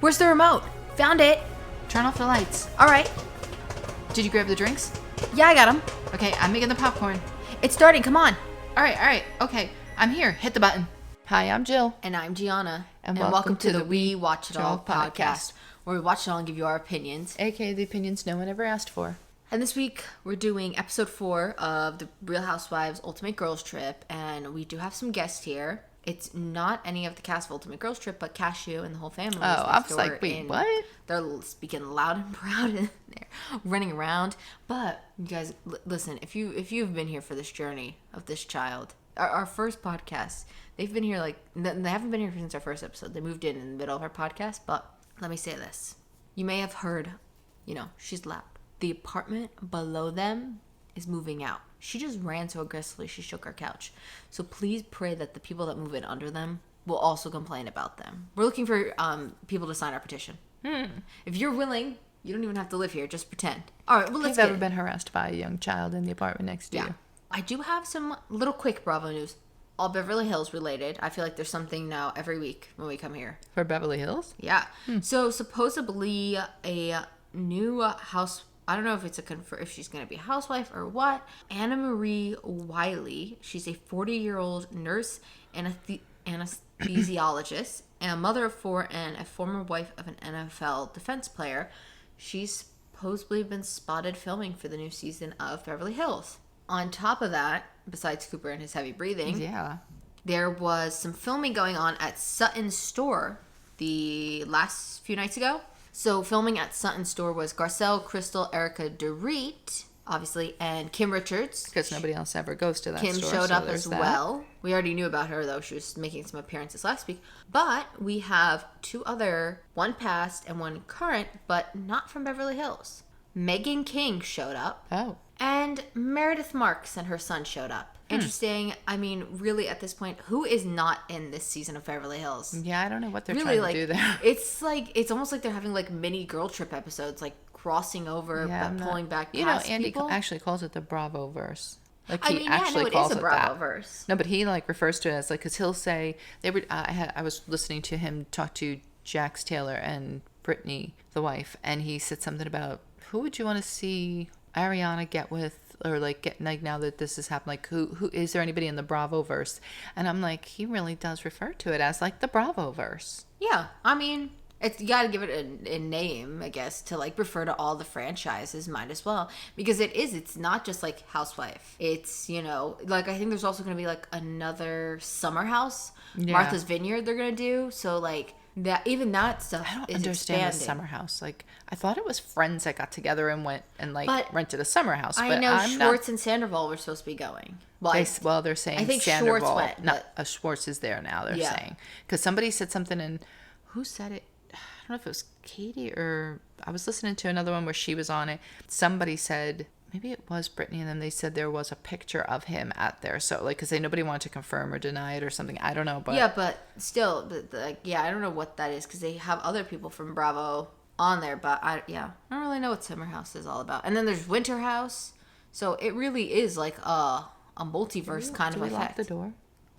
Where's the remote? Found it. Turn off the lights. All right. Did you grab the drinks? Yeah, I got them. Okay, I'm making the popcorn. It's starting. Come on. All right. Okay, I'm here. Hit the button. Hi, I'm Jill. And I'm Gianna. And welcome to the We Watch It All podcast, podcast, where we watch it all and give you our opinions. AKA the opinions no one ever asked for. And this week, we're doing episode 4 of the Real Housewives Ultimate Girls Trip. And we do have some guests here. It's not any of the cast of Ultimate Girls Trip, but Cashew and the whole family. Oh, I was like, wait, what? They're speaking loud and proud and they're running around. But you guys, listen, if you've been here for this journey of this child, our first podcast, they've been here they haven't been here since our first episode. They moved in the middle of our podcast. But let me say this. You may have heard, she's loud. The apartment below them is moving out. She just ran so aggressively she shook our couch. So please pray that the people that move in under them will also complain about them. We're looking for people to sign our petition. If you're willing, you don't even have to live here. Just pretend. All right, well, let's get it. You've ever been harassed by a young child in the apartment next to you? I do have some little quick Bravo news. All Beverly Hills related. I feel like there's something now every week when we come here. For Beverly Hills? Yeah. So supposedly a new house... I don't know if it's if she's going to be a housewife or what. Anna Marie Wiley. She's a 40-year-old nurse and anesthesiologist and a mother of 4 and a former wife of an NFL defense player. She's supposedly been spotted filming for the new season of Beverly Hills. On top of that, besides Cooper and his heavy breathing, there was some filming going on at Sutton's store the last few nights ago. So filming at Sutton's store was Garcelle, Crystal, Erica Dorit, obviously, and Kim Richards. Because nobody else ever goes to that Kim store. Kim showed up as well. We already knew about her, though. She was making some appearances last week. But we have 2 other, one past and one current, but not from Beverly Hills. Megan King showed up. Oh. And Meredith Marks and her son showed up. Interesting. I mean, really, at this point, who is not in this season of Beverly Hills? Yeah, I don't know what they're trying to do there. It's almost like they're having mini girl trip episodes, crossing over, but pulling back past Andy people. Actually calls it the Bravo-verse. It is a Bravo-verse. No, but he refers to it as because he'll say I was listening to him talk to Jax Taylor and Brittany, the wife, and he said something about who would you want to see Ariana get with, or now that this has happened, who is there anybody in the Bravo-verse? And I'm like, he really does refer to it as the Bravo-verse. Yeah, I mean, you got to give it a name, I guess, to refer to all the franchises. Might as well, because it's not just Housewife. It's I think there's also going to be another Summer House, Martha's Vineyard. They're going to do so that even that stuff. I don't is understand expanding. the summer house. I thought it was friends that got together and went and rented a summer house. I but know I'm Schwartz and Sandoval were supposed to be going. Well, they're saying I think Sandoval. Schwartz went. Schwartz is there now. They're saying because somebody said something, and who said it? I don't know if it was Katie or I was listening to another one where she was on it. Somebody said. Maybe it was Brittany, and then they said there was a picture of him at there. So, because nobody wanted to confirm or deny it or something. I don't know, but... Yeah, but still, I don't know what that is, because they have other people from Bravo on there, but I don't really know what Summer House is all about. And then there's Winter House, so it really is a multiverse kind of effect. Did we lock the door?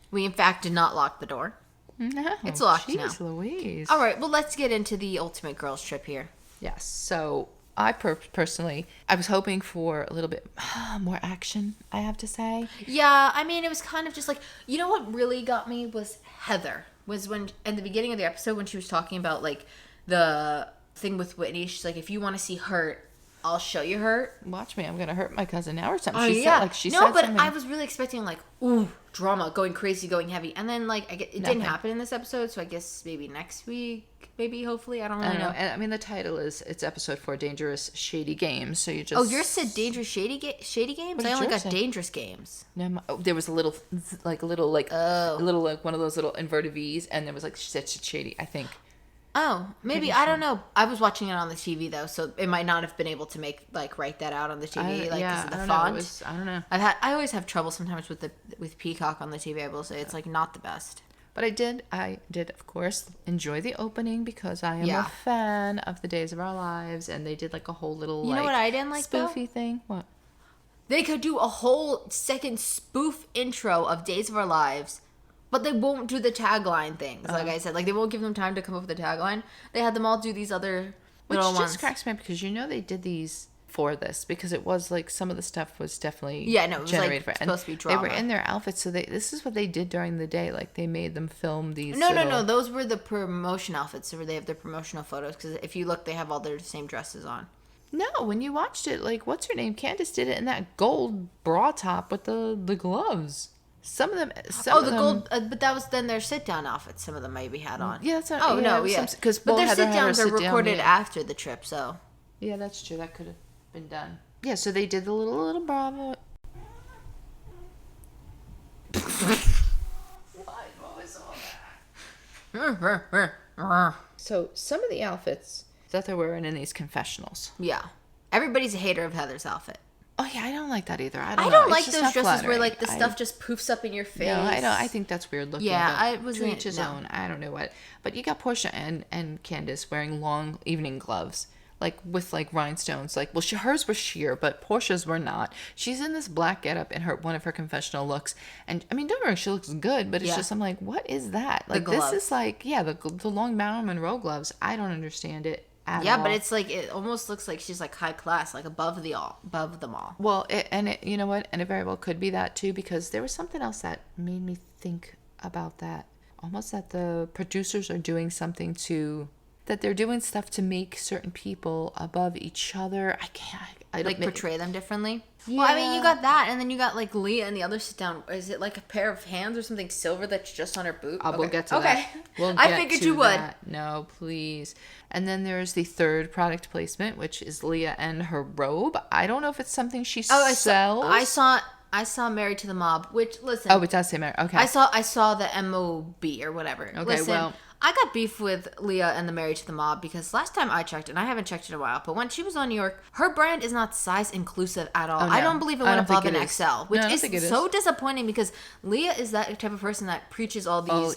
We, in fact, did not lock the door. No. It's locked now. Jeez Louise. All right, well, let's get into the Ultimate Girls Trip here. Yes, so... I personally, I was hoping for a little bit more action, I have to say. Yeah, I mean, it was kind of just what really got me was Heather. Was when, in the beginning of the episode, when she was talking about, the thing with Whitney, she's like, if you want to see hurt, I'll show you hurt. Watch me, I'm going to hurt my cousin now or something. She said something. I was really expecting, ooh, drama, going crazy, going heavy. And then, it didn't happen in this episode, so I guess maybe next week. Maybe, hopefully, I don't really know. And I mean, the title it's episode 4, Dangerous Shady Games. So you just... Oh, yours said Dangerous Shady Games? I only got Dangerous Games. No, there was a little one of those little inverted V's, and there was shady, I think. Oh, maybe. I don't know. I was watching it on the TV, though, so it might not have been able to write that out on the TV, because of the font. I don't know. I always have trouble sometimes with Peacock on the TV, I will say. It's, not the best. But I did, of course, enjoy the opening because I am a fan of the Days of Our Lives, and they did a whole little You know what I didn't like spoofy thing? What? They could do a whole second spoof intro of Days of Our Lives But they won't do the tagline things, like I said. Like, they won't give them time to come up with a tagline. They had them all do these other little Which ones. just cracks me up because they did these for this because it was like some of the stuff was definitely it was generated like for supposed to be drama. They were in their outfits, so this is what they did during the day. Like they made them film these. No. Those were the promotion outfits where they have their promotional photos. Because if you look, they have all their same dresses on. No, when you watched it, like what's her name? Candace did it in that gold bra top with the gloves. Some of them. Gold. But that was then their sit down outfits. Some of them maybe had on. Yeah, that's not. Oh yeah, no, yeah. Because but their sit downs are recorded after the trip, so. Yeah, that's true. That could have been done. Yeah, so they did the little Bravo. What was all that? So some of the outfits that they're wearing in these confessionals. Yeah. Everybody's a hater of Heather's outfit. Oh yeah, I don't like that either. I don't know. like those dresses where like the stuff just poofs up in your face. No, I don't. I think that's weird looking. Yeah, I was to each his own. I don't know what. But you got Portia and Candace wearing long evening gloves. Like with like rhinestones, like hers were sheer, but Portia's were not. She's in this black getup in one of her confessional looks, and I mean, don't worry, she looks good, but it's just I'm like, what is that? Like this is like the long Marilyn Monroe gloves. I don't understand it at all. But it's like it almost looks like she's like high class, like above them all. Well, you know what, and it very well could be that too, because there was something else that made me think about that. Almost that the producers are doing something that they're doing stuff to make certain people above each other. I don't portray them differently. Yeah. Well, I mean, you got that, and then you got like Leah and the other sit down. Is it like a pair of hands or something silver that's just on her boot? We'll get to that. I figured you would. No, please. And then there's the third product placement, which is Leah and her robe. I don't know if it's something she sells. I saw Married to the Mob, which listen. Oh, it does say Married. Okay. I saw the MOB or whatever. Okay, listen, well. I got beef with Leah and the Married to the Mob because last time I checked, and I haven't checked in a while, but when she was on New York, her brand is not size inclusive at all. Oh, no. I don't believe it went above an XL, which is so disappointing because Leah is that type of person that preaches all these,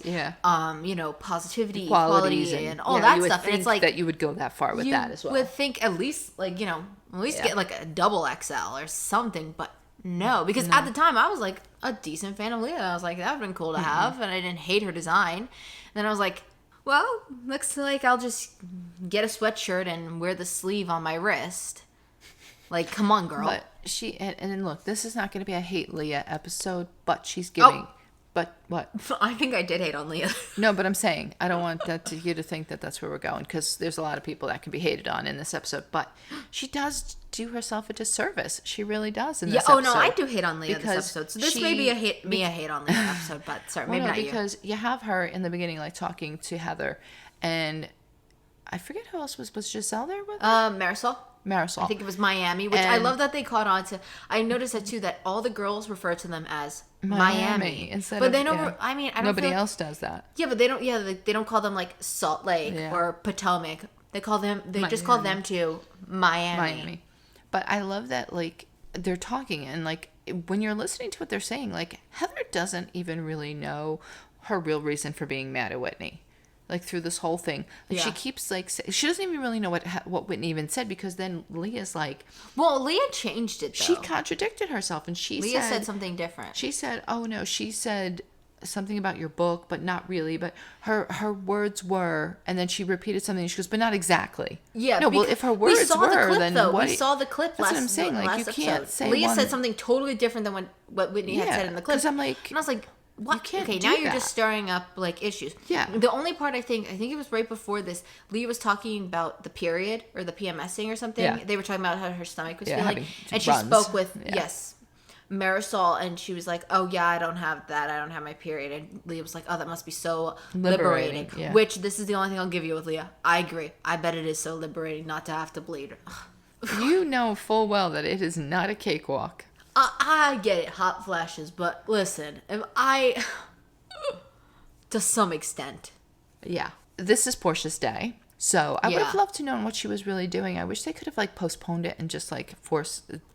positivity, equality, and all that stuff. And it's like that you would go that far with that as well. You would think at least get like a double XL or something, but no, because at the time I was like a decent fan of Leah. I was like, that would have been cool to have, and I didn't hate her design. And then I was like, well, looks like I'll just get a sweatshirt and wear the sleeve on my wrist. Like, come on, girl. But and then look, this is not going to be a hate Leah episode, but she's giving. But what? I think I did hate on Leah. No, but I'm saying I don't want you to think that that's where we're going, because there's a lot of people that can be hated on in this episode. But she does do herself a disservice. She really does in this episode. Oh no, I do hate on Leah this episode. So this may be a hate on Leah episode, but sorry, maybe not because you have her in the beginning, like talking to Heather, and I forget who else was Giselle there with her? Marisol. I think it was Miami, which I love that they caught on to. I noticed that too, that all the girls refer to them as Miami instead but of, they don't. I mean, I don't. Nobody else does that. Yeah, but they don't. Yeah, they don't call them like Salt Lake or Potomac. They call them. They just call them to Miami. But I love that, like, they're talking, and like when you're listening to what they're saying, like Heather doesn't even really know her real reason for being mad at Whitney. Like through this whole thing, like she keeps like she doesn't even really know what Whitney even said, because then Leah's like, well, Leah changed it though. She contradicted herself, and Leah said something different. She said, "Oh no," she said something about your book, but not really. But her words were, and then she repeated something. And she goes, "But not exactly." Yeah. No, well, if her words were, then what? We saw the clip. That's what I'm saying. Like you can't say Leah said something totally different than what Whitney had said in the clip. Because I'm like, and I was like, what? You can't okay, do now you're that. just stirring up like issues. Yeah. The only part I think it was right before this, Leah was talking about the period or the PMSing or something. Yeah. They were talking about how her stomach was feeling, and she runs. spoke with Marisol, and she was like, "Oh yeah, I don't have that. I don't have my period." And Leah was like, "Oh, that must be so liberating." Yeah. Which this is the only thing I'll give you with Leah. I agree. I bet it is so liberating not to have to bleed. You know full well that it is not a cakewalk. I get it, hot flashes, but listen, to some extent. Yeah. This is Portia's day. So I would have loved to know what she was really doing. I wish they could have like postponed it and just like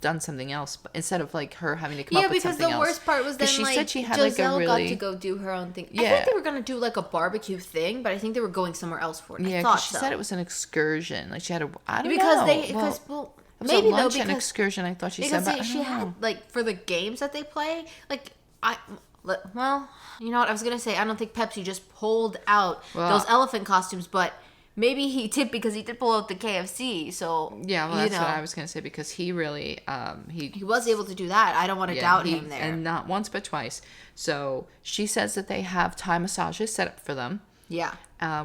done something else, but instead of like her having to come up with something else. Yeah, because the worst part was then she like said she had Giselle like a really... got to go do her own thing. Yeah. I think they were gonna do like a barbecue thing, but I think they were going somewhere else for it. Yeah, because she said it was an excursion. Like she had I don't know. It was maybe a lunch and excursion. I thought she said, but she had like for the games that they play. Like Well, you know what? I was gonna say I don't think Pepsi just pulled out Well, those elephant costumes, but maybe he did because he did pull out the KFC. So yeah, well, you that's what I know was gonna say because he really he was able to do that. I don't want to doubt him there. and not once but twice. So she says that they have Thai massages set up for them, Yeah,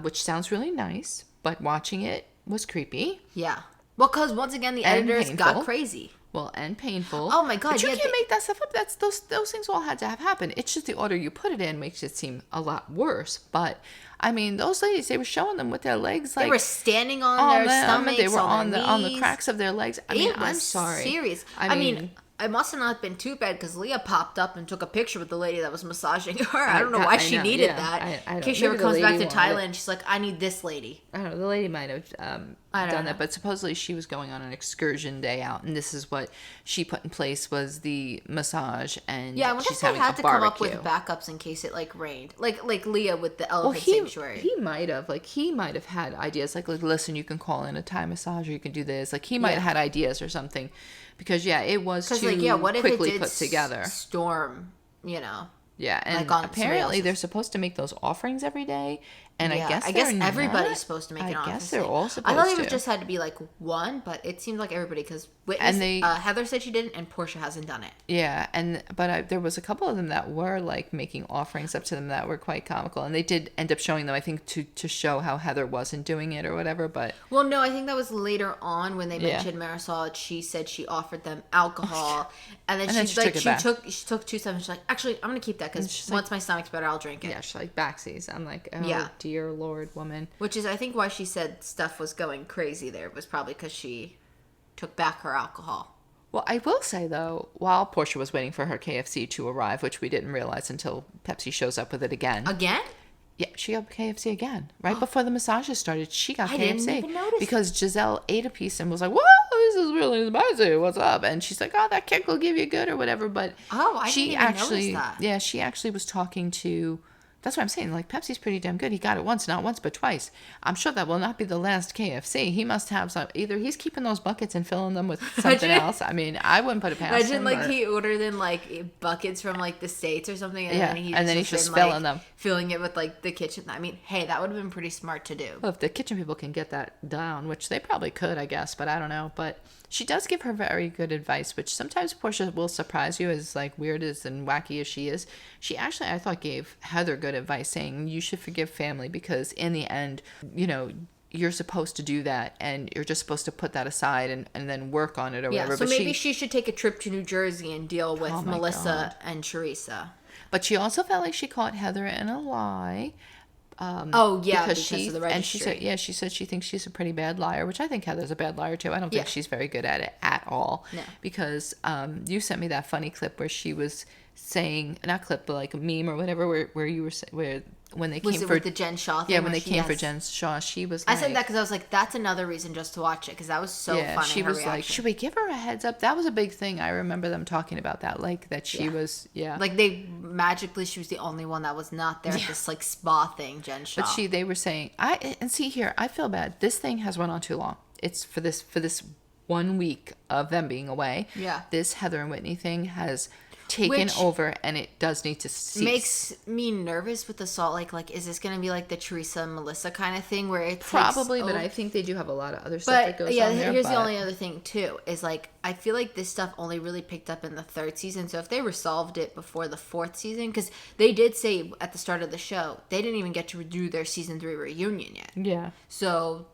which sounds really nice, but watching it was creepy. yeah. Well, because once again the And editors got painful. crazy. Well, and painful. Oh my God, But you yeah, can't make that stuff up. That's those things all had to have happened. It's just the order you put it in makes it seem a lot worse. But I mean, those ladies, they were showing them with their legs like They were standing on their stomachs, they were on their the knees. cracks of their legs. I mean, It I'm was sorry. serious. I mean, it must have not been too bad because Leah popped up and took a picture with the lady that was massaging her. I don't know why she needed that. I In know. case she ever Maybe the comes back to lady wanted Thailand, she's like, I need this lady. I don't know. The lady might have I don't done know. that, but supposedly she was going on an excursion day out, and this is what she put in place was the massage, and Yeah, I wonder she's if they having had a to barbecue. come up with backups in case it like rained, like Leah with the Well, elephant sanctuary. he might have had ideas like listen, you can call in a Thai massage, or you can do this. Like he might have had ideas or something, because it was too what if quickly it did put together. Storm, you know? Yeah, and like on apparently surveillance. they're supposed to make those offerings every day, and Yeah, I guess they're everybody's not. supposed to make I an offer. guess they're all supposed I thought it to. was just had to be like one, but it seemed like everybody because And Heather said she didn't, and Portia hasn't done it. Yeah, but there was a couple of them that were like making offerings up to them that were quite comical, and they did end up showing them, I think, to show how Heather wasn't doing it or whatever. But Well, no, I think that was later on when they Yeah. mentioned Marisol. She said she offered them alcohol, and then, And then she's she like, took it back. she took 2 7. She's like, actually, I'm gonna keep that because she's once my stomach's better, I'll drink it. yeah, she's like backsies. I'm like, oh Yeah. dear Lord, woman. Which is, I think, why she said stuff was going crazy. There was probably because she took back her alcohol. Well, I will say though, while Portia was waiting for her KFC to arrive, which we didn't realize until Pepsi shows up with it again. Again? Yeah, she got KFC again. Right before the massages started, she got I KFC. didn't even notice. Because Giselle ate a piece and was like, whoa, this is really spicy. What's up? And she's like, oh, that kick will give you good or whatever. But Oh, I she didn't even actually, notice that. yeah, she actually was talking to, that's what I'm saying. Like, Pepsi's pretty damn good. He got it once, not once, but twice. I'm sure that will not be the last KFC. He must have some, either he's keeping those buckets and filling them with something else. I mean, I wouldn't put it past Imagine him. like or- he ordered in like buckets from like the States or something, and Yeah, then and then he's just filling them. filling it with like the kitchen. I mean, hey, that would have been pretty smart to do. Well, if the kitchen people can get that down, which they probably could, I guess, but I don't know. But she does give her very good advice, which sometimes Portia will surprise you, as like weird as and wacky as she is. She actually, I thought, gave Heather good advice, saying you should forgive family because in the end, you're supposed to do that, and you're just supposed to put that aside and then work on it or Yeah, whatever. so But maybe she should take a trip to New Jersey and deal with Oh my Melissa and Teresa. But she also felt like she caught Heather in a lie. Oh yeah, because she of the registry. and she said she thinks she's a pretty bad liar, which I think Heather's a bad liar too. I don't think Yeah. she's very good at it at all. No. Because you sent me that funny clip where she was saying, not clip, but like a meme or whatever, where you were where when they Was came it for with the Jen Shaw thing? yeah, when where they she- came for yes. Jen Shaw, she was I like, said that because I was like, that's another reason just to watch it because that was so funny. she her was like, reaction. should we give her a heads up? That was a big thing. I remember them talking about that, like that she was like she was the only one that was not there at this like spa thing, Jen Shaw. But they were saying, see here, I feel bad. This thing has went on too long. It's for this 1 week of them being away. Yeah. This Heather and Whitney thing has taken Which over, and it does need to cease. makes me nervous with the Salt Lake. Like, is this going to be like the Teresa and Melissa kind of thing where it Probably, takes but over? I think they do have a lot of other stuff that But goes yeah, on there. here's the but- only other thing too is like I feel like this stuff only really picked up in the 3rd season. So if they resolved it before the 4th season, because they did say at the start of the show they didn't even get to do their season 3 reunion yet. Yeah. So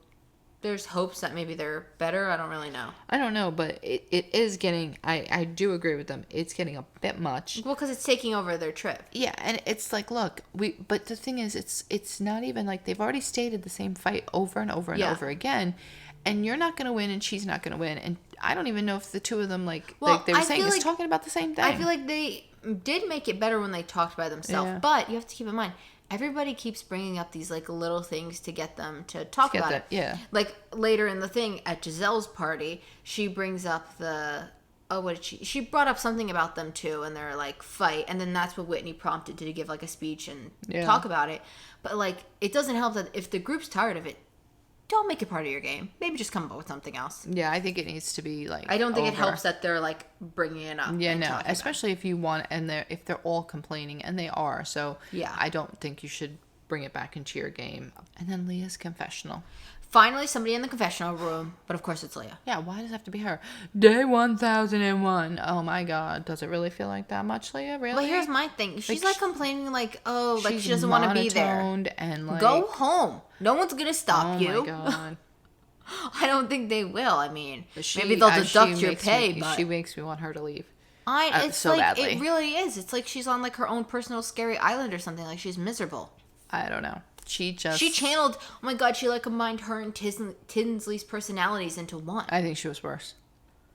there's hopes that maybe they're better. I don't really know. I don't know, but it is getting, I do agree with them. It's getting a bit much. Well, because it's taking over their trip. Yeah, and it's like, look, but the thing is, it's not even like they've already stated the same fight over and over and Yeah. over again, and you're not going to win, and she's not going to win, and I don't even know if the two of them, Well, like they were I saying, feel is like- talking about the same thing. I feel like they did make it better when they talked by themselves. Yeah. But you have to keep in mind, everybody keeps bringing up these like little things to get them to talk get about that- it. yeah. Like later in the thing at Giselle's party, she brings up she brought up something about them too and their like fight, and then that's what Whitney prompted to give like a speech and Yeah. talk about it. But like it doesn't help that if the group's tired of it, don't make it part of your game. Maybe just come up with something else. Yeah, I think it needs to be like. I don't think it over. helps that they're like bringing it up. Yeah, and no, talking about it. especially if you want, and if they're all complaining, and they are. So Yeah. I don't think you should bring it back into your game. And then Leah's confessional. Finally, somebody in the confessional room, but of course it's Leah. Yeah, why does it have to be her? Day 1001. Oh my God, does it really feel like that much, Leah? Really? But here's my thing. She's like complaining like, oh, like she's she doesn't want to be there. monotoned and like Go home. No one's gonna stop you. Oh my God. I don't think they will. I mean, She- maybe they'll she deduct your makes pay, me, but she makes me want her to leave. it's so like badly. it really is. It's like she's on like her own personal scary island or something. Like she's miserable. I don't know. She channeled. Oh my God, she like combined her and Tinsley's personalities into one. I think she was worse.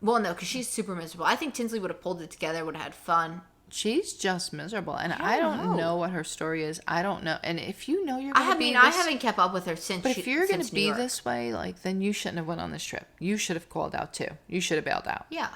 Well, no, because she's super miserable. I think Tinsley would have pulled it together, would have had fun. She's just miserable, and I don't know what her story is. I don't know. And if you know you're going to be I haven't kept up with her since. But if you're going since to New be York. this way, like, then you shouldn't have went on this trip. You should have called out too. You should have bailed out. Yeah,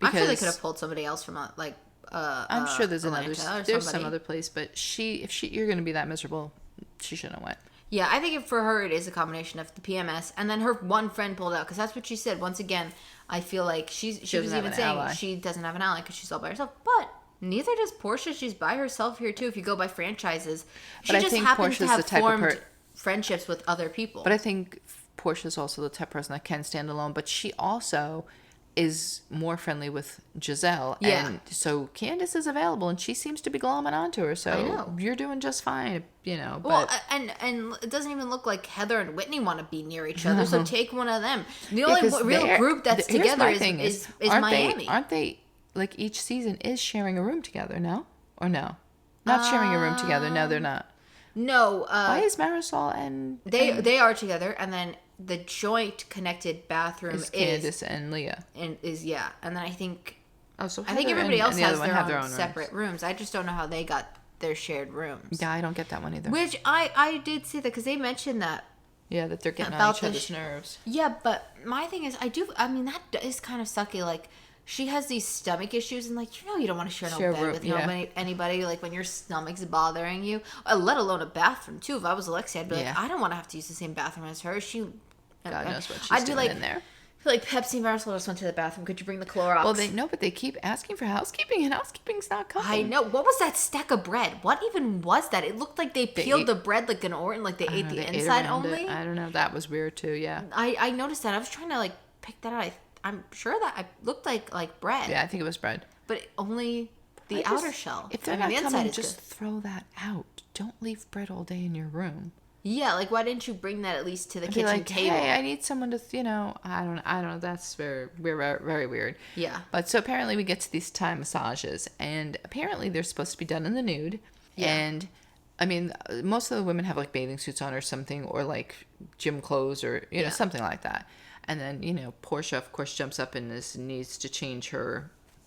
I'm sure they Because- could have pulled somebody else from like. I'm sure there's Atlanta another. or There's some somebody. other place, but if you're going to be that miserable, she shouldn't have went. Yeah, I think for her it is a combination of the PMS and then her one friend pulled out because that's what she said. Once again, I feel like she was doesn't have even an saying ally. she doesn't have an ally because she's all by herself. But neither does Portia. She's by herself here too. If you go by franchises, she But I just think happens to Portia's have the type of formed friendships with other people. But I think Portia's also the type of person that can stand alone. But she also is more friendly with Giselle. Yeah. And so Candace is available, and she seems to be glomming onto her. I So know. you're doing just fine, you know. Well, But and it doesn't even look like Heather and Whitney want to be near each other. So take one of them. The only because real they're- group that's here's together my is thing Miami. Aren't they like each season is sharing a room together? No, or no, not sharing a room together. No, they're not. No, Why is Marisol and they are together, and then the joint connected bathroom is Candace and Leah? and then I think Oh, so I think Heather everybody and else the other has one their have own, rooms. separate rooms. I just don't know how they got their shared rooms. Yeah, I don't get that one either. Which I did see that because they mentioned that. Yeah, that they're getting on About each the other's nerves. Yeah, but my thing is, I mean, that is kind of sucky. Like, she has these stomach issues, and like, you don't want to share no bed room, with yeah. anybody. Like, when your stomach's bothering you, let alone a bathroom too. If I was Alexia, I'd be Yeah. like, I don't want to have to use the same bathroom as her. God knows what she's I'd be doing like, in there. I feel like Pepsi and Marisol just went to the bathroom. Could you bring the Clorox? Well, but they keep asking for housekeeping, and housekeeping's not coming. I know. What was that stack of bread? What even was that? It looked like they peeled ate- the bread like an Orton, like they ate the They ate inside around only. it. I don't know. That was weird too. Yeah. I noticed that. I was trying to like pick that out. I'm sure that it looked like bread. Yeah, I think it was bread. But only the outer shell. If they're I mean, not the inside coming, is just good. throw that out. Don't leave bread all day in your room. Yeah, like why didn't you bring that at least to the Be kitchen like, table? hey, I need someone to, I don't know. That's very weird. Yeah. But so apparently we get to these Thai massages, and apparently they're supposed to be done in the nude. Yeah. And I mean, most of the women have like bathing suits on or something, or like gym clothes, or Yeah. something like that. And then Portia, of course, jumps up and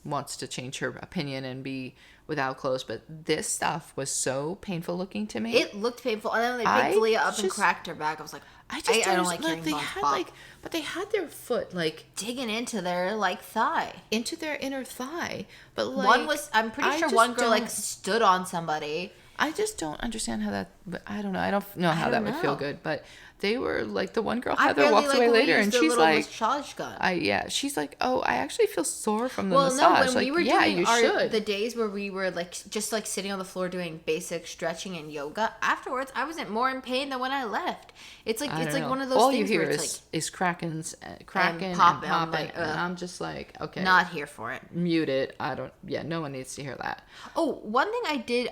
wants to change her opinion and be without clothes. But this stuff was so painful looking to me. It looked painful, and then when they I picked Leah up and just- cracked her back, I was like, I just don't like like hearing they bones had pop. but they had their foot like digging into their like thigh. into their inner thigh. But like I'm pretty I sure just one girl like don't- stood on somebody. I just don't understand how that. But I don't know. I don't know how that don't would feel know. good. But they were like the one girl I Heather barely walks like away when we later, used and the she's little like, massage gun. she's like, oh, I actually feel sore from the Well, massage. no, when like, we were yeah, doing you should. the days where we were like just like sitting on the floor doing basic stretching and yoga, afterwards I wasn't more in pain than when I left. It's like I it's don't like know. one of those All things you hear where it's is cracking and popping. I'm like, and ugh. I'm just like, okay, not here for it. mute it. I don't. Yeah, no one needs to hear that. Oh, one thing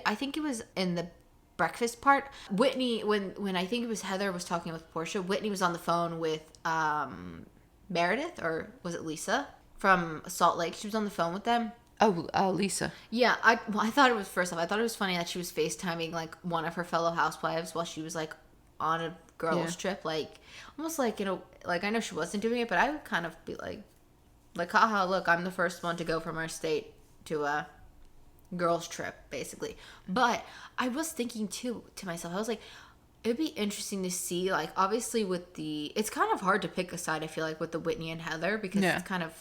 I think it was in the breakfast part. Whitney, when I think it was Heather was talking with Portia, Whitney was on the phone with Meredith, or was it Lisa from Salt Lake? She was on the phone with them. Oh, Lisa. Yeah, I thought it was first off. I thought it was funny that she was FaceTiming like one of her fellow housewives while she was like on a girls' trip, like almost like like I know she wasn't doing it, but I would kind of be like, haha, look, I'm the first one to go from our state to a girls' trip, basically. But I was thinking too to myself, I was like, it'd be interesting to see, like, obviously it's kind of hard to pick a side, I feel like, with the Whitney and Heather, because it's kind of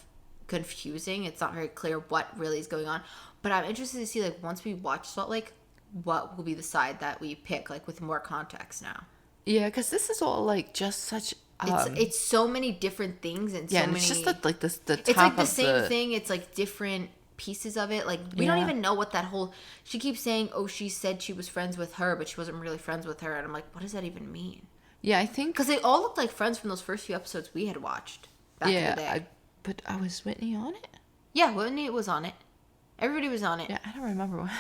confusing. It's not very clear what really is going on. But I'm interested to see, like, once we watch Salt Lake, what will be the side that we pick, like, with more context now. Yeah, because this is all like just such It's so many different things and Yeah, so and many. it's just the top It's like the of same thing. It's like different pieces of it. Like we don't Yeah. even know what that whole. She keeps saying, "Oh, she said she was friends with her, but she wasn't really friends with her." And I'm like, what does that even mean? Yeah, I think. Because they all looked like friends from those first few episodes we had watched back in the day. But was Whitney on it? Yeah, Whitney was on it. Everybody was on it. Yeah, I don't remember what.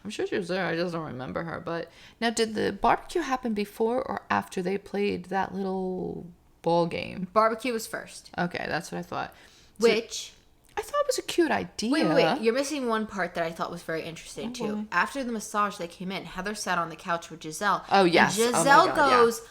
I'm sure she was there. I just don't remember her. But now, did the barbecue happen before or after they played that little ball game? Barbecue was first. Okay, that's what I thought. Which. I thought it was a cute idea. Wait. You're missing one part that I thought was very interesting, too. boy. After the massage, they came in. Heather sat on the couch with Giselle. Oh, yes. And Oh, my Giselle God, goes,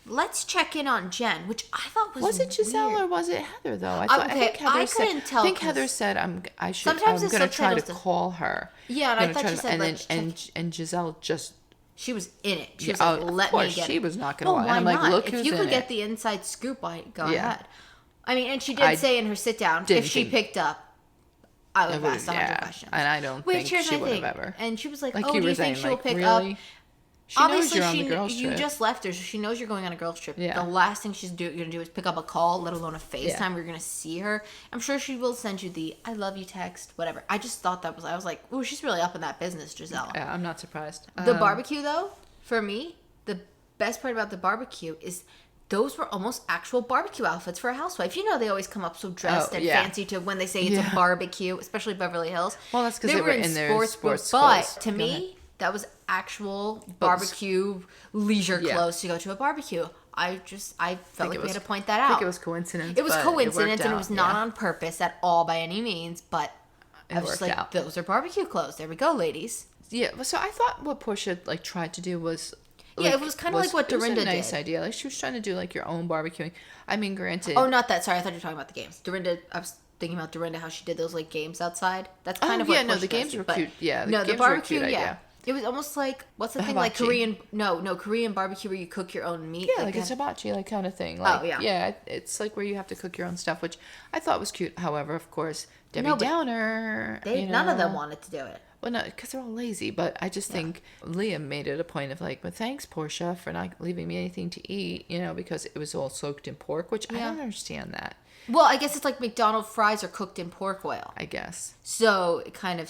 let's check in on Jen, which I thought was it Giselle weird. or was it Heather, though? I Okay, I couldn't tell, I think 'cause Heather said, I'm sometimes the going to try to subtitles call her. Yeah, and I'm I gonna thought try she to- said, and then, let's and Giselle just... She was in it. She Yeah, was like, of let course, me get she it. was not gonna Well, lie. why I'm like, not? look if who's you could in get it. the inside scoop, go Yeah. ahead. I mean, and she did I say in her sit down, didn't if she think- picked up, I would have would've- asked 100 yeah, questions. and I don't Which, think here's she my would have thing. ever. And she was like, Like oh, you do were you think saying, she'll like, pick really? up? She knows Obviously, you're on the girls' you trip. just left her, so she knows you're going on a girls' trip. Yeah. The last thing she's going to do is pick up a call, let alone a FaceTime. Yeah. We're going to see her. I'm sure she will send you the "I love you" text, whatever. I just thought I was like, ooh, she's really up in that business, Giselle. Yeah, I'm not surprised. The barbecue, though, for me, the best part about the barbecue is those were almost actual barbecue outfits for a housewife. You know, they always come up so dressed and yeah. fancy to when they say it's a barbecue, especially Beverly Hills. Well, that's 'cause they were in their sports but clothes. to me, that was actual barbecue leisure Yeah. clothes to go to a barbecue. I felt like we had to point that I out. think it was coincidence. It was but coincidence, worked and it out, was not yeah. on purpose at all by any means. But I was just worked like, out. those are barbecue clothes. There we go, ladies. Yeah, so I thought what Portia tried to do was. Yeah, it was kinda like what it was Dorinda a nice did. idea. Like she was trying to do like your own barbecuing. I mean, granted. Oh, not that. Sorry, I thought you were talking about the games. Dorinda, I was thinking about Dorinda, how she did those like games outside. That's kind of what yeah, no, Portia the does games too, were but cute. Yeah, the no, the games were a barbecue. cute Yeah, idea. it was almost like what's the The thing like hibachi. Korean? No, Korean barbecue where you cook your own meat. Yeah, like a that- hibachi, like kind of thing. Like, yeah. Yeah, it's like where you have to cook your own stuff, which I thought was cute. However, of course, Debbie No, but Downer. None of them wanted to do it. Well, no, because they're all lazy. But I just think Liam made it a point of like, but thanks, Portia, for not leaving me anything to eat, because it was all soaked in pork, which I don't understand that, Well, I guess it's like McDonald's fries are cooked in pork oil, I guess. so it kind of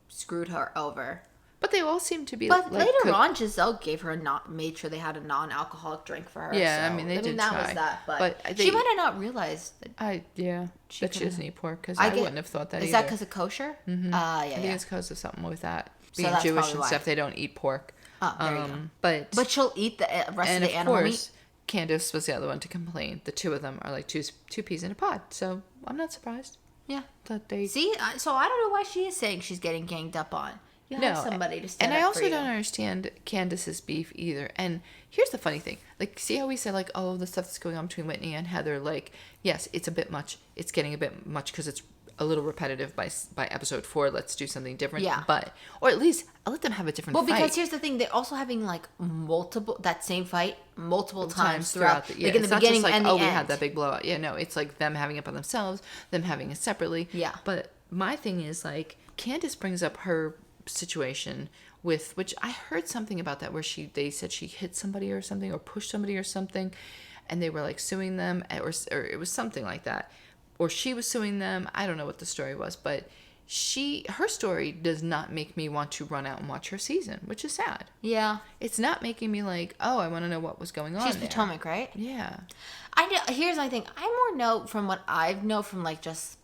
screwed her over. But they all seem to be But like, later cooked. on, Giselle gave her made sure they had a non-alcoholic drink for her. Yeah, so, I mean, they did that try. was that, but But she they- might have not realized that. that she could've- doesn't eat pork, because I wouldn't have thought that Is either. that because of kosher? Mm-hmm. Yeah, I think yeah. it's because of something with that. So Being that's Jewish probably and why. stuff, they don't eat pork. Oh, there you go. But she'll eat the rest and of the of animal course, meat. Candace was the other one to complain. The two of them are like two peas in a pod. So I'm not surprised Yeah. that they. See, so I don't know why she is saying she's getting ganged up on. You have somebody to stand and I up also for you. don't understand Candace's beef either. And here's the funny thing: like, see how we said like, oh, the stuff that's going on between Whitney and Heather. Like, yes, it's a bit much. It's getting a bit much because it's a little repetitive by episode 4. Let's do something different. Yeah. Or at least I'll let them have a different. Well, fight. because here's the thing: they're also having like that same fight multiple times throughout. yeah, like in it's the not beginning just like, and the oh, end. we had that big blowout. Yeah, no, it's like them having it by themselves, them having it separately. Yeah. But my thing is like Candace brings up her situation with, which I heard something about that where they said she hit somebody or something or pushed somebody or something, and they were like suing them or it was something like that, or she was suing them. I don't know what the story was, but her story does not make me want to run out and watch her season, which is sad. Yeah. It's not making me like, oh, I want to know what was going on. She's there. Potomac, right? Yeah. I know. Here's my thing. I more know from what I know from like just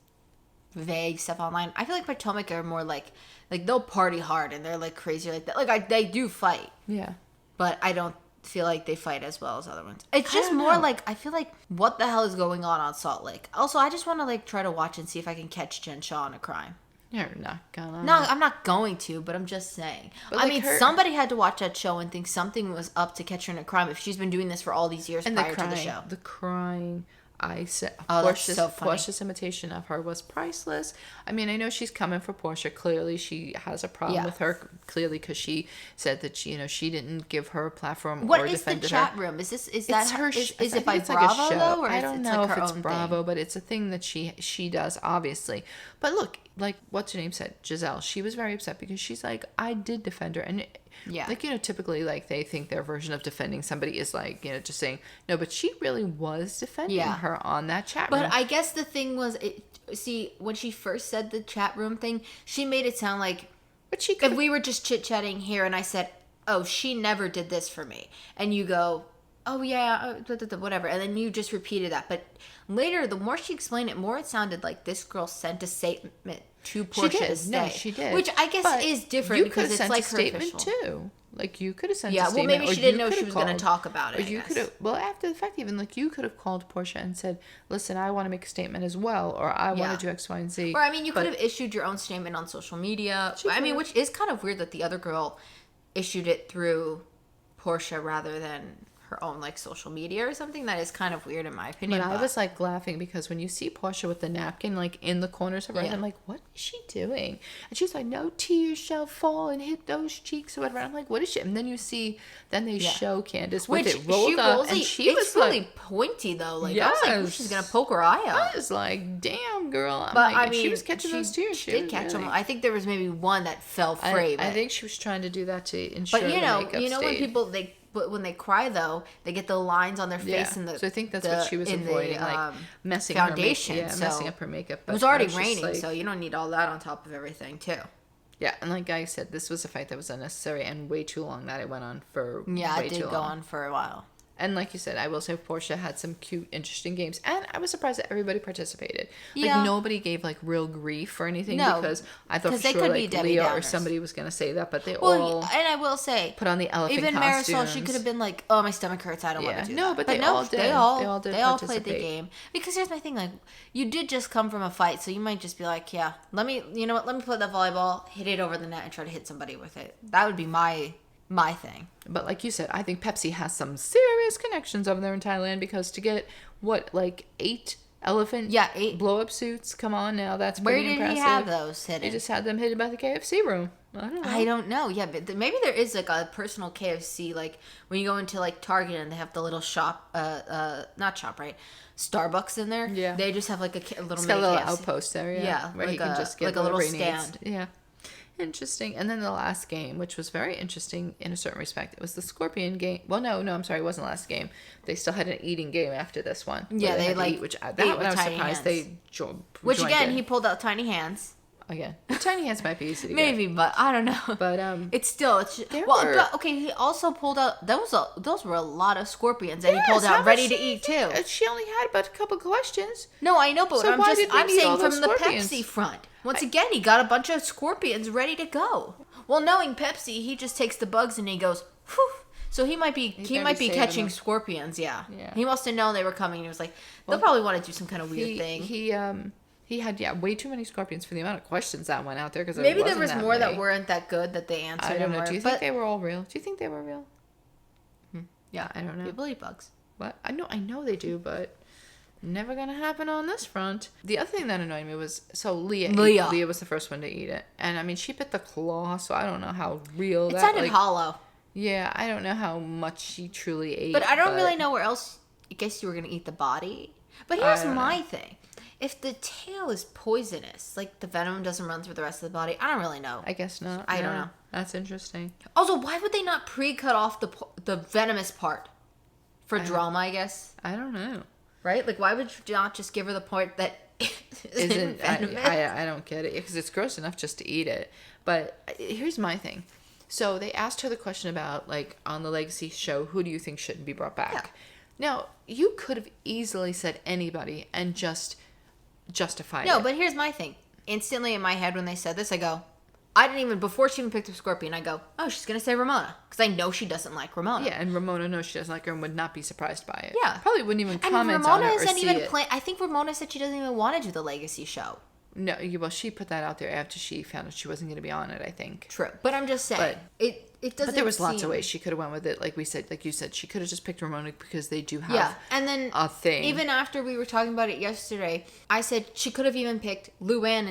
vague stuff online. I feel like Potomac are more like they'll party hard and they're like crazy like that. Like they do fight, Yeah. but I don't feel like they fight as well as other ones. It's just don't more know. like I feel like what the hell is going on Salt Lake. Also, I just want to like try to watch and see if I can catch Jen Shaw in a crime. You're not gonna. No, I'm not going to, but I'm just saying. But, I like, mean, somebody had to watch that show and think something was up to catch her in a crime if she's been doing this for all these years And prior the crying, to the show. the crying. I said, Oh, that's so funny. Portia's imitation of her was priceless. I mean, I know she's coming for Portia. Clearly, she has a problem with her. Clearly, because she said that she didn't give her a platform What or is the defended chat her. room? Is that It's her? her. Is I it think by it's like a Bravo show. though, or I is don't it's know like if her it's own Bravo, thing? but it's a thing that she does obviously. But look, like what's her name said, Giselle, she was very upset because she's like, I did defend her. And Yeah. like, typically like they think their version of defending somebody is like, just saying no, but she really was defending her on that chat room. But I guess the thing was, see, when she first said the chat room thing, she made it sound like, but she if we were just chit-chatting here and I said, oh, she never did this for me, and you go, oh yeah, whatever, and then you just repeated that. But later, the more she explained it, more it sounded like this girl sent a statement to Portia to stay. No, she did. Which I guess is different because it's like her statement official. too. Like, you could have sent a Yeah, statement. well, maybe she didn't know she was going to talk about it. Or you could have, well, after the fact, even, like, you could have called Portia and said, listen, I want to make a statement as well, or I want to do X, Y, and Z. Or, I mean, you could have issued your own statement on social media. I mean, which is kind of weird that the other girl issued it through Portia rather than her own, like, social media or something. That is kind of weird in my opinion. But I was, like, laughing because when you see Portia with the napkin, like, in the corners of her head, I'm like, what is she doing? And she's like, no tears shall fall and hit those cheeks or whatever. I'm like, what is she? And then you see, then they show Candace with it rolled up. And she was really like, pointy, though. Like, I was like, oh, she's going to poke her eye out. I was like, damn, girl. But, like, I mean, she was catching those tears. She did catch them. I think there was maybe one that fell free. I think she was trying to do that to ensure But, the makeup when people, but when they cry, though, they get the lines on their face and the. So I think that's what she was avoiding, like messing foundation. messing up her makeup. But it was already raining, so you don't need all that on top of everything, too. Yeah, and like I said, this was a fight that was unnecessary and way too long. That it went on for it did go on for a while. And like you said, I will say Portia had some cute, interesting games. And I was surprised that everybody participated. Yeah. Like, nobody gave, like, real grief or anything. No, because I thought for sure, like, Leah or somebody was going to say that. But they all... And I will say... put on the elephant even costumes. Marisol, she could have been like, oh, my stomach hurts, I don't want to do that. No, but they all did. They all did They all played the game. Because here's my thing, like, you did just come from a fight, so you might just be like, yeah, you know what, let me play that volleyball, hit it over the net, and try to hit somebody with it. That would be my thing. But like you said, I think Pepsi has some serious connections over there in Thailand because to get, what, 8 elephant 8 blow-up suits? Come on now, that's Where pretty impressive. Where did he have those hidden? He just had them hidden by the KFC room. I don't know. Yeah, but maybe there is like a personal KFC, like when you go into like Target and they have the little shop, not shop, right? Starbucks in there. Yeah. They just have like a little it's mini got a little KFC. Outpost there, yeah. Where like he can just get like a little stand. Needs. Yeah. Interesting. And then the last game, which was very interesting in a certain respect, it was the Scorpion game. Well, no, I'm sorry, it wasn't the last game. They still had an eating game after this one. Yeah, they like eat, which that one I was surprised they Which again, he pulled out tiny hands. Again, tiny hands might be easy to maybe, get. But I don't know. But okay. He also pulled out those were a lot of scorpions that he pulled out ready to eat too. She only had about a couple questions. No, I know, but so I'm saying from the scorpions? Pepsi front. Once again, he got a bunch of scorpions ready to go. Well, knowing Pepsi, he just takes the bugs and he goes, whew. So he might be catching scorpions. Yeah. He must have known they were coming. And he was like, they'll probably want to do some kind of weird thing. He had way too many scorpions for the amount of questions that went out there. Because maybe there was more that weren't that good that they answered. I don't know. Do you think they were all real? Do you think they were real? Yeah, I don't know. People eat bugs. What? I know they do, but never gonna happen on this front. The other thing that annoyed me was Leah was the first one to eat it, and I mean she bit the claw, so I don't know how real it sounded hollow. Yeah, I don't know how much she truly ate. But I don't really know where else. I guess you were gonna eat the body. But here's my thing. If the tail is poisonous, like the venom doesn't run through the rest of the body, I don't really know. I guess not. I don't know. That's interesting. Also, why would they not pre-cut off the venomous part? For drama, I guess. I don't know. Right? Like, why would you not just give her the part that isn't venomous? I don't get it. Because it's gross enough just to eat it. But here's my thing. So they asked her the question about, like, on the Legacy show, who do you think shouldn't be brought back? Yeah. Now, you could have easily said anybody and just justify it. No, but here's my thing. Instantly in my head when they said this, I go, I didn't even, before she even picked up Scorpion, I go, oh, she's going to say Ramona. Because I know she doesn't like Ramona. Yeah, and Ramona knows she doesn't like her and would not be surprised by it. Yeah. Probably wouldn't even comment on it or see it. I think Ramona said she doesn't even want to do the Legacy show. No, well, she put that out there after she found out she wasn't going to be on it, I think. True. But I'm just saying, it doesn't But there was lots of ways she could have went with it. Like you said, she could have just picked Ramona because they do have and then a thing. Even after we were talking about it yesterday, I said she could have even picked Luann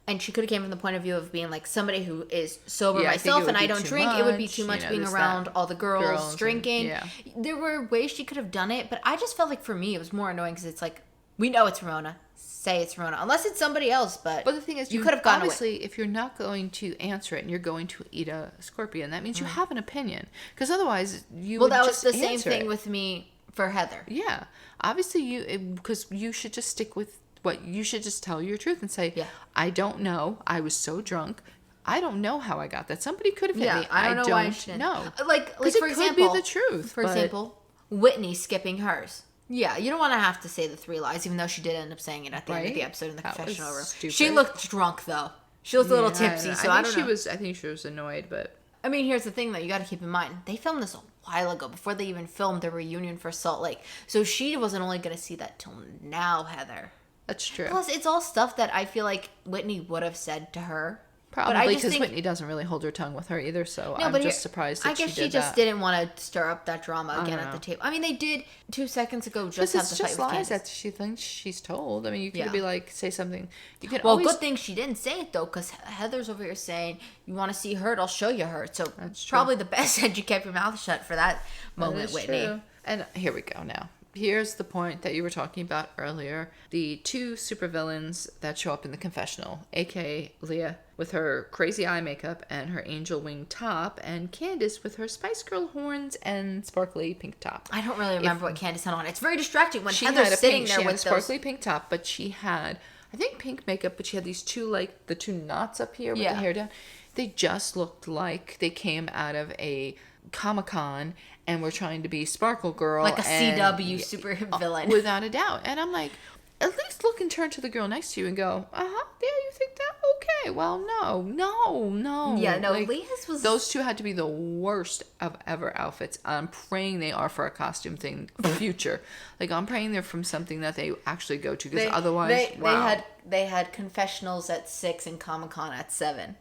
and she could have came from the point of view of being like somebody who is sober myself and I don't drink. It would be too much being around all the girls drinking. There were ways she could have done it, but I just felt like for me it was more annoying because it's like, We know it's Rona. Say it's Rona. Unless it's somebody else, but the thing is, you could have gone obviously, if you're not going to answer it and you're going to eat a scorpion, that means you have an opinion. Because otherwise, you would just that was the same answer thing it. with me for Heather. Yeah. Obviously, because you should just stick with you should just tell your truth and say, I don't know. I was so drunk. I don't know how I got that. Somebody could have hit me. I don't know why I shouldn't. know. Like for it example, could be the truth. For example, Whitney skipping hers. Yeah, you don't want to have to say the 3 lies, even though she did end up saying it at the end of the episode in the confessional room. Stupid. She looked drunk though. She looked a little tipsy, so I don't know. I think she was annoyed, but I mean, here's the thing though, you got to keep in mind, they filmed this a while ago before they even filmed the reunion for Salt Lake. So she wasn't only going to see that till now, Heather. that's true. Plus, it's all stuff that I feel like Whitney would have said to her. Probably because Whitney doesn't really hold her tongue with her either, so I'm just surprised that she did that. I guess she just didn't want to stir up that drama again at the table. I mean, they did 2 seconds ago just have the fight with Candace. Lies that she thinks she's told. I mean, you could be like, say something. You could good thing she didn't say it, though, because Heather's over here saying, you want to see hurt, I'll show you hurt. So probably the best had you kept your mouth shut for that moment, Whitney. True. And here we go now. Here's the point that you were talking about earlier. The 2 supervillains that show up in the confessional, aka Leah with her crazy eye makeup and her angel wing top, and Candace with her Spice Girl horns and sparkly pink top. I don't really remember what Candace had on. It's very distracting when Heather's sitting there with those sparkly pink top, but she had, I think, pink makeup, but she had these 2, like, the 2 knots up here with the hair down. They just looked like they came out of a Comic-Con and were trying to be Sparkle Girl. Like a CW super villain. Without a doubt. And I'm like, at least look and turn to the girl next to you and go, yeah, you think that? Okay, well, no. Yeah, no, like, Leah's was... Those 2 had to be the worst of ever outfits. I'm praying they are for a costume thing future. Like, I'm praying they're from something that they actually go to, because otherwise, wow. They had confessionals at 6 and Comic-Con at 7.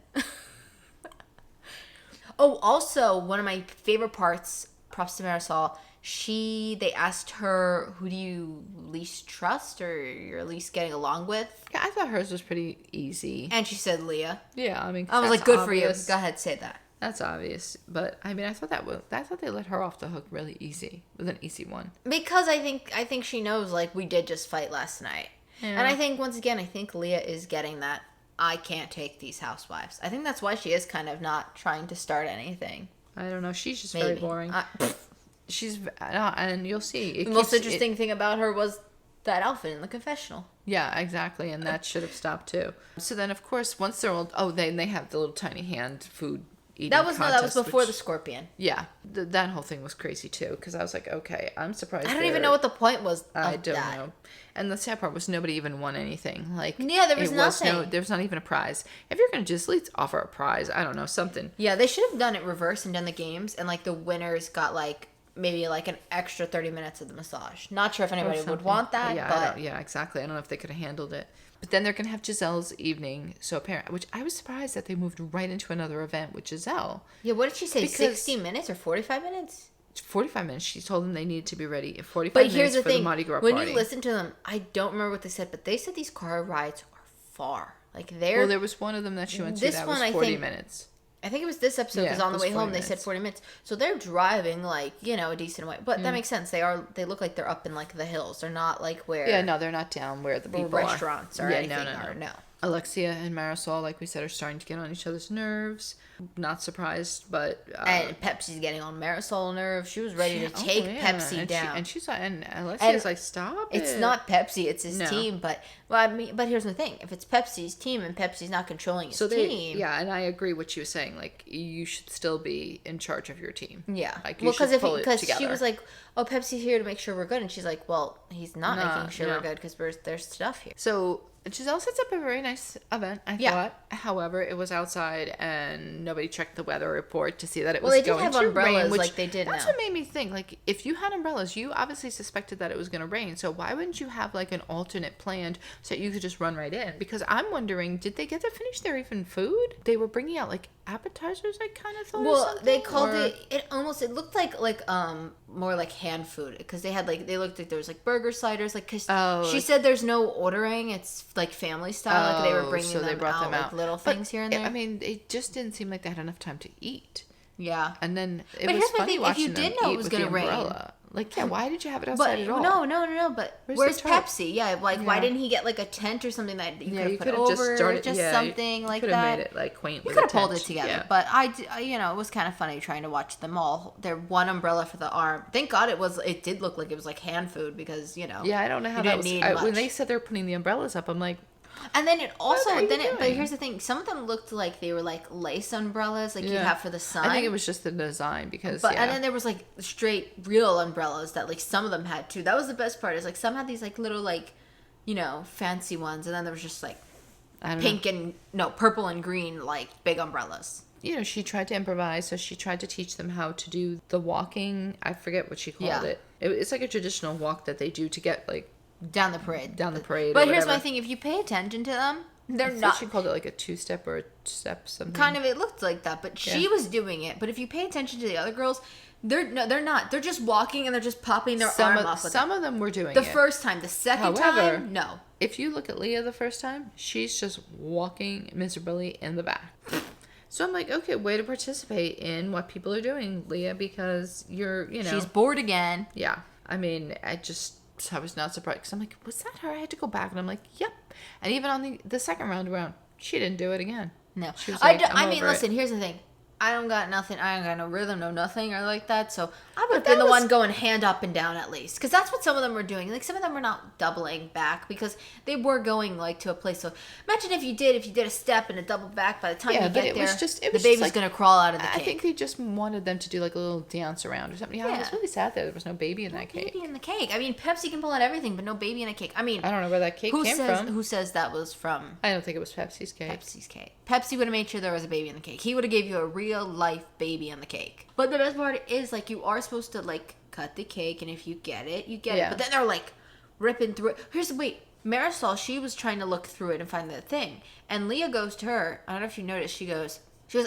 Oh, also, one of my favorite parts, props to Marisol, they asked her, who do you least trust or you're least getting along with? Yeah, I thought hers was pretty easy. And she said Leah. Yeah, I mean, I was like, good obvious. For you. Go ahead, say that. That's obvious. But, I mean, I thought they let her off the hook really easy, with an easy one. Because I think she knows, like, we did just fight last night. Yeah. And I think, once again, Leah is getting that. I can't take these housewives. I think that's why she is kind of not trying to start anything. I don't know. She's just very boring. She's, and you'll see. The most interesting thing about her was that outfit in the confessional. Yeah, exactly. And that should have stopped too. So then, of course, once they're all, they have the little tiny hand food eating contest. That was before the scorpion. Yeah. That whole thing was crazy too. Because I was like, okay, I'm surprised. I don't even know what the point was. I don't know. And the sad part was nobody even won anything. Like, yeah, there was nothing. There was not even a prize. If you're going to just at least offer a prize, I don't know, something. Yeah, they should have done it reverse and done the games. And, like, the winners got, like, maybe, like, an extra 30 minutes of the massage. Not sure if anybody would want that, but... Yeah, exactly. I don't know if they could have handled it. But then they're going to have Giselle's evening, so apparently, which I was surprised that they moved right into another event with Giselle. Yeah, what did she say, 60 minutes or 45 minutes? 45 minutes. She told them they needed to be ready in 45 but minutes here's the for thing. The Mardi Gras party. When you listen to them, I don't remember what they said, but they said these car rides are far. Like, they're... Well, there was one of them that she went to that was 40 minutes. I think it was this episode, because on the way home they said 40 minutes. So they're driving, like, you know, a decent way. But that makes sense. They look like they're up in, like, the hills. They're not, like, where... Yeah, no, they're not down where the people restaurants are. Or anything. No. Alexia and Marisol, like we said, are starting to get on each other's nerves. Not surprised, but... and Pepsi's getting on Marisol's nerves. She was ready to take Pepsi down. And Alexia's like, stop it. It's not Pepsi, it's his team. But here's the thing. If it's Pepsi's team and Pepsi's not controlling his team... Yeah, and I agree with what you were saying. Like, you should still be in charge of your team. Yeah. Like, you should pull it together. Because she was like, oh, Pepsi's here to make sure we're good. And she's like, well, he's not making sure we're good because there's stuff here. So... Giselle sets up a very nice event, I thought. However, it was outside and nobody checked the weather report to see that it was going to rain. Well, they did have umbrellas like they did That's what made me think. Like, if you had umbrellas, you obviously suspected that it was going to rain. So why wouldn't you have, like, an alternate planned so that you could just run right in? Because I'm wondering, did they get to finish their even food? They were bringing out, like, appetizers, I kind of thought. Well, they called it looked like more like hand food, because they looked like there was like burger sliders, like, cause she said there's no ordering, it's like family style, like they were bringing them out like little things here and there. I mean, it just didn't seem like they had enough time to eat. Yeah. And then it was funny watching them eat with the umbrella. Like, yeah, why did you have it outside at all? No. But where's the tarp? Pepsi? Yeah, like why didn't he get like a tent or something that you could have put could've over, just something like could that? have made it like quaint. You with could a have pulled tent. it together, Yeah. but it was kind of funny trying to watch them all. Their one umbrella for the arm. Thank God it did look like it was like hand food because Yeah, I don't know how you that didn't was. need When much. they said they were putting the umbrellas up, I'm like, And then it also are you but doing? here's the thing: some of them looked like they were like lace umbrellas, like you'd have for the sun. I think it was just the design because. And then there was like straight real umbrellas that like some of them had too. That was the best part. Is like some had these like little like, fancy ones, and then there was just like purple and green like big umbrellas. She tried to improvise, so she tried to teach them how to do the walking. I forget what she called it. It's like a traditional walk that they do to get like down the parade. But here's my thing: if you pay attention to them, they're not. She called it like a 2-step or a step something. Kind of, it looked like that, but she was doing it. But if you pay attention to the other girls, they're not. They're just walking and they're just popping their arm off. Some of them were doing the it. first time. The second time, no. If you look at Leah the first time, she's just walking miserably in the back. So I'm like, okay, way to participate in what people are doing, Leah, because you're, She's bored again. Yeah. I mean, I was not surprised because I'm like, was that her? I had to go back and I'm like, yep. And even on the second round around, she didn't do it again. No. She was like, listen, here's the thing. I don't got nothing. I ain't got no rhythm, no nothing or like that. So I would have been the one going hand up and down at least. Because that's what some of them were doing. Like some of them were not doubling back because they were going like to a place. So imagine if you did a step and a double back by the time you get there, the baby's going to crawl out of the cake. I think they just wanted them to do like a little dance around or something. Yeah, I was really sad that there was no baby in that cake. Baby in the cake. I mean, Pepsi can pull out everything, but no baby in a cake. I mean, I don't know where that cake came from. Who says that was from? I don't think it was Pepsi's cake. Pepsi's cake. Pepsi would have made sure there was a baby in the cake. He would have gave you a real life baby on the cake. But the best part is like you are supposed to like cut the cake, and if you get it, you get it. But then they're like ripping through it. Marisol, she was trying to look through it and find the thing, and Leah goes to her. I don't know if you noticed. She goes,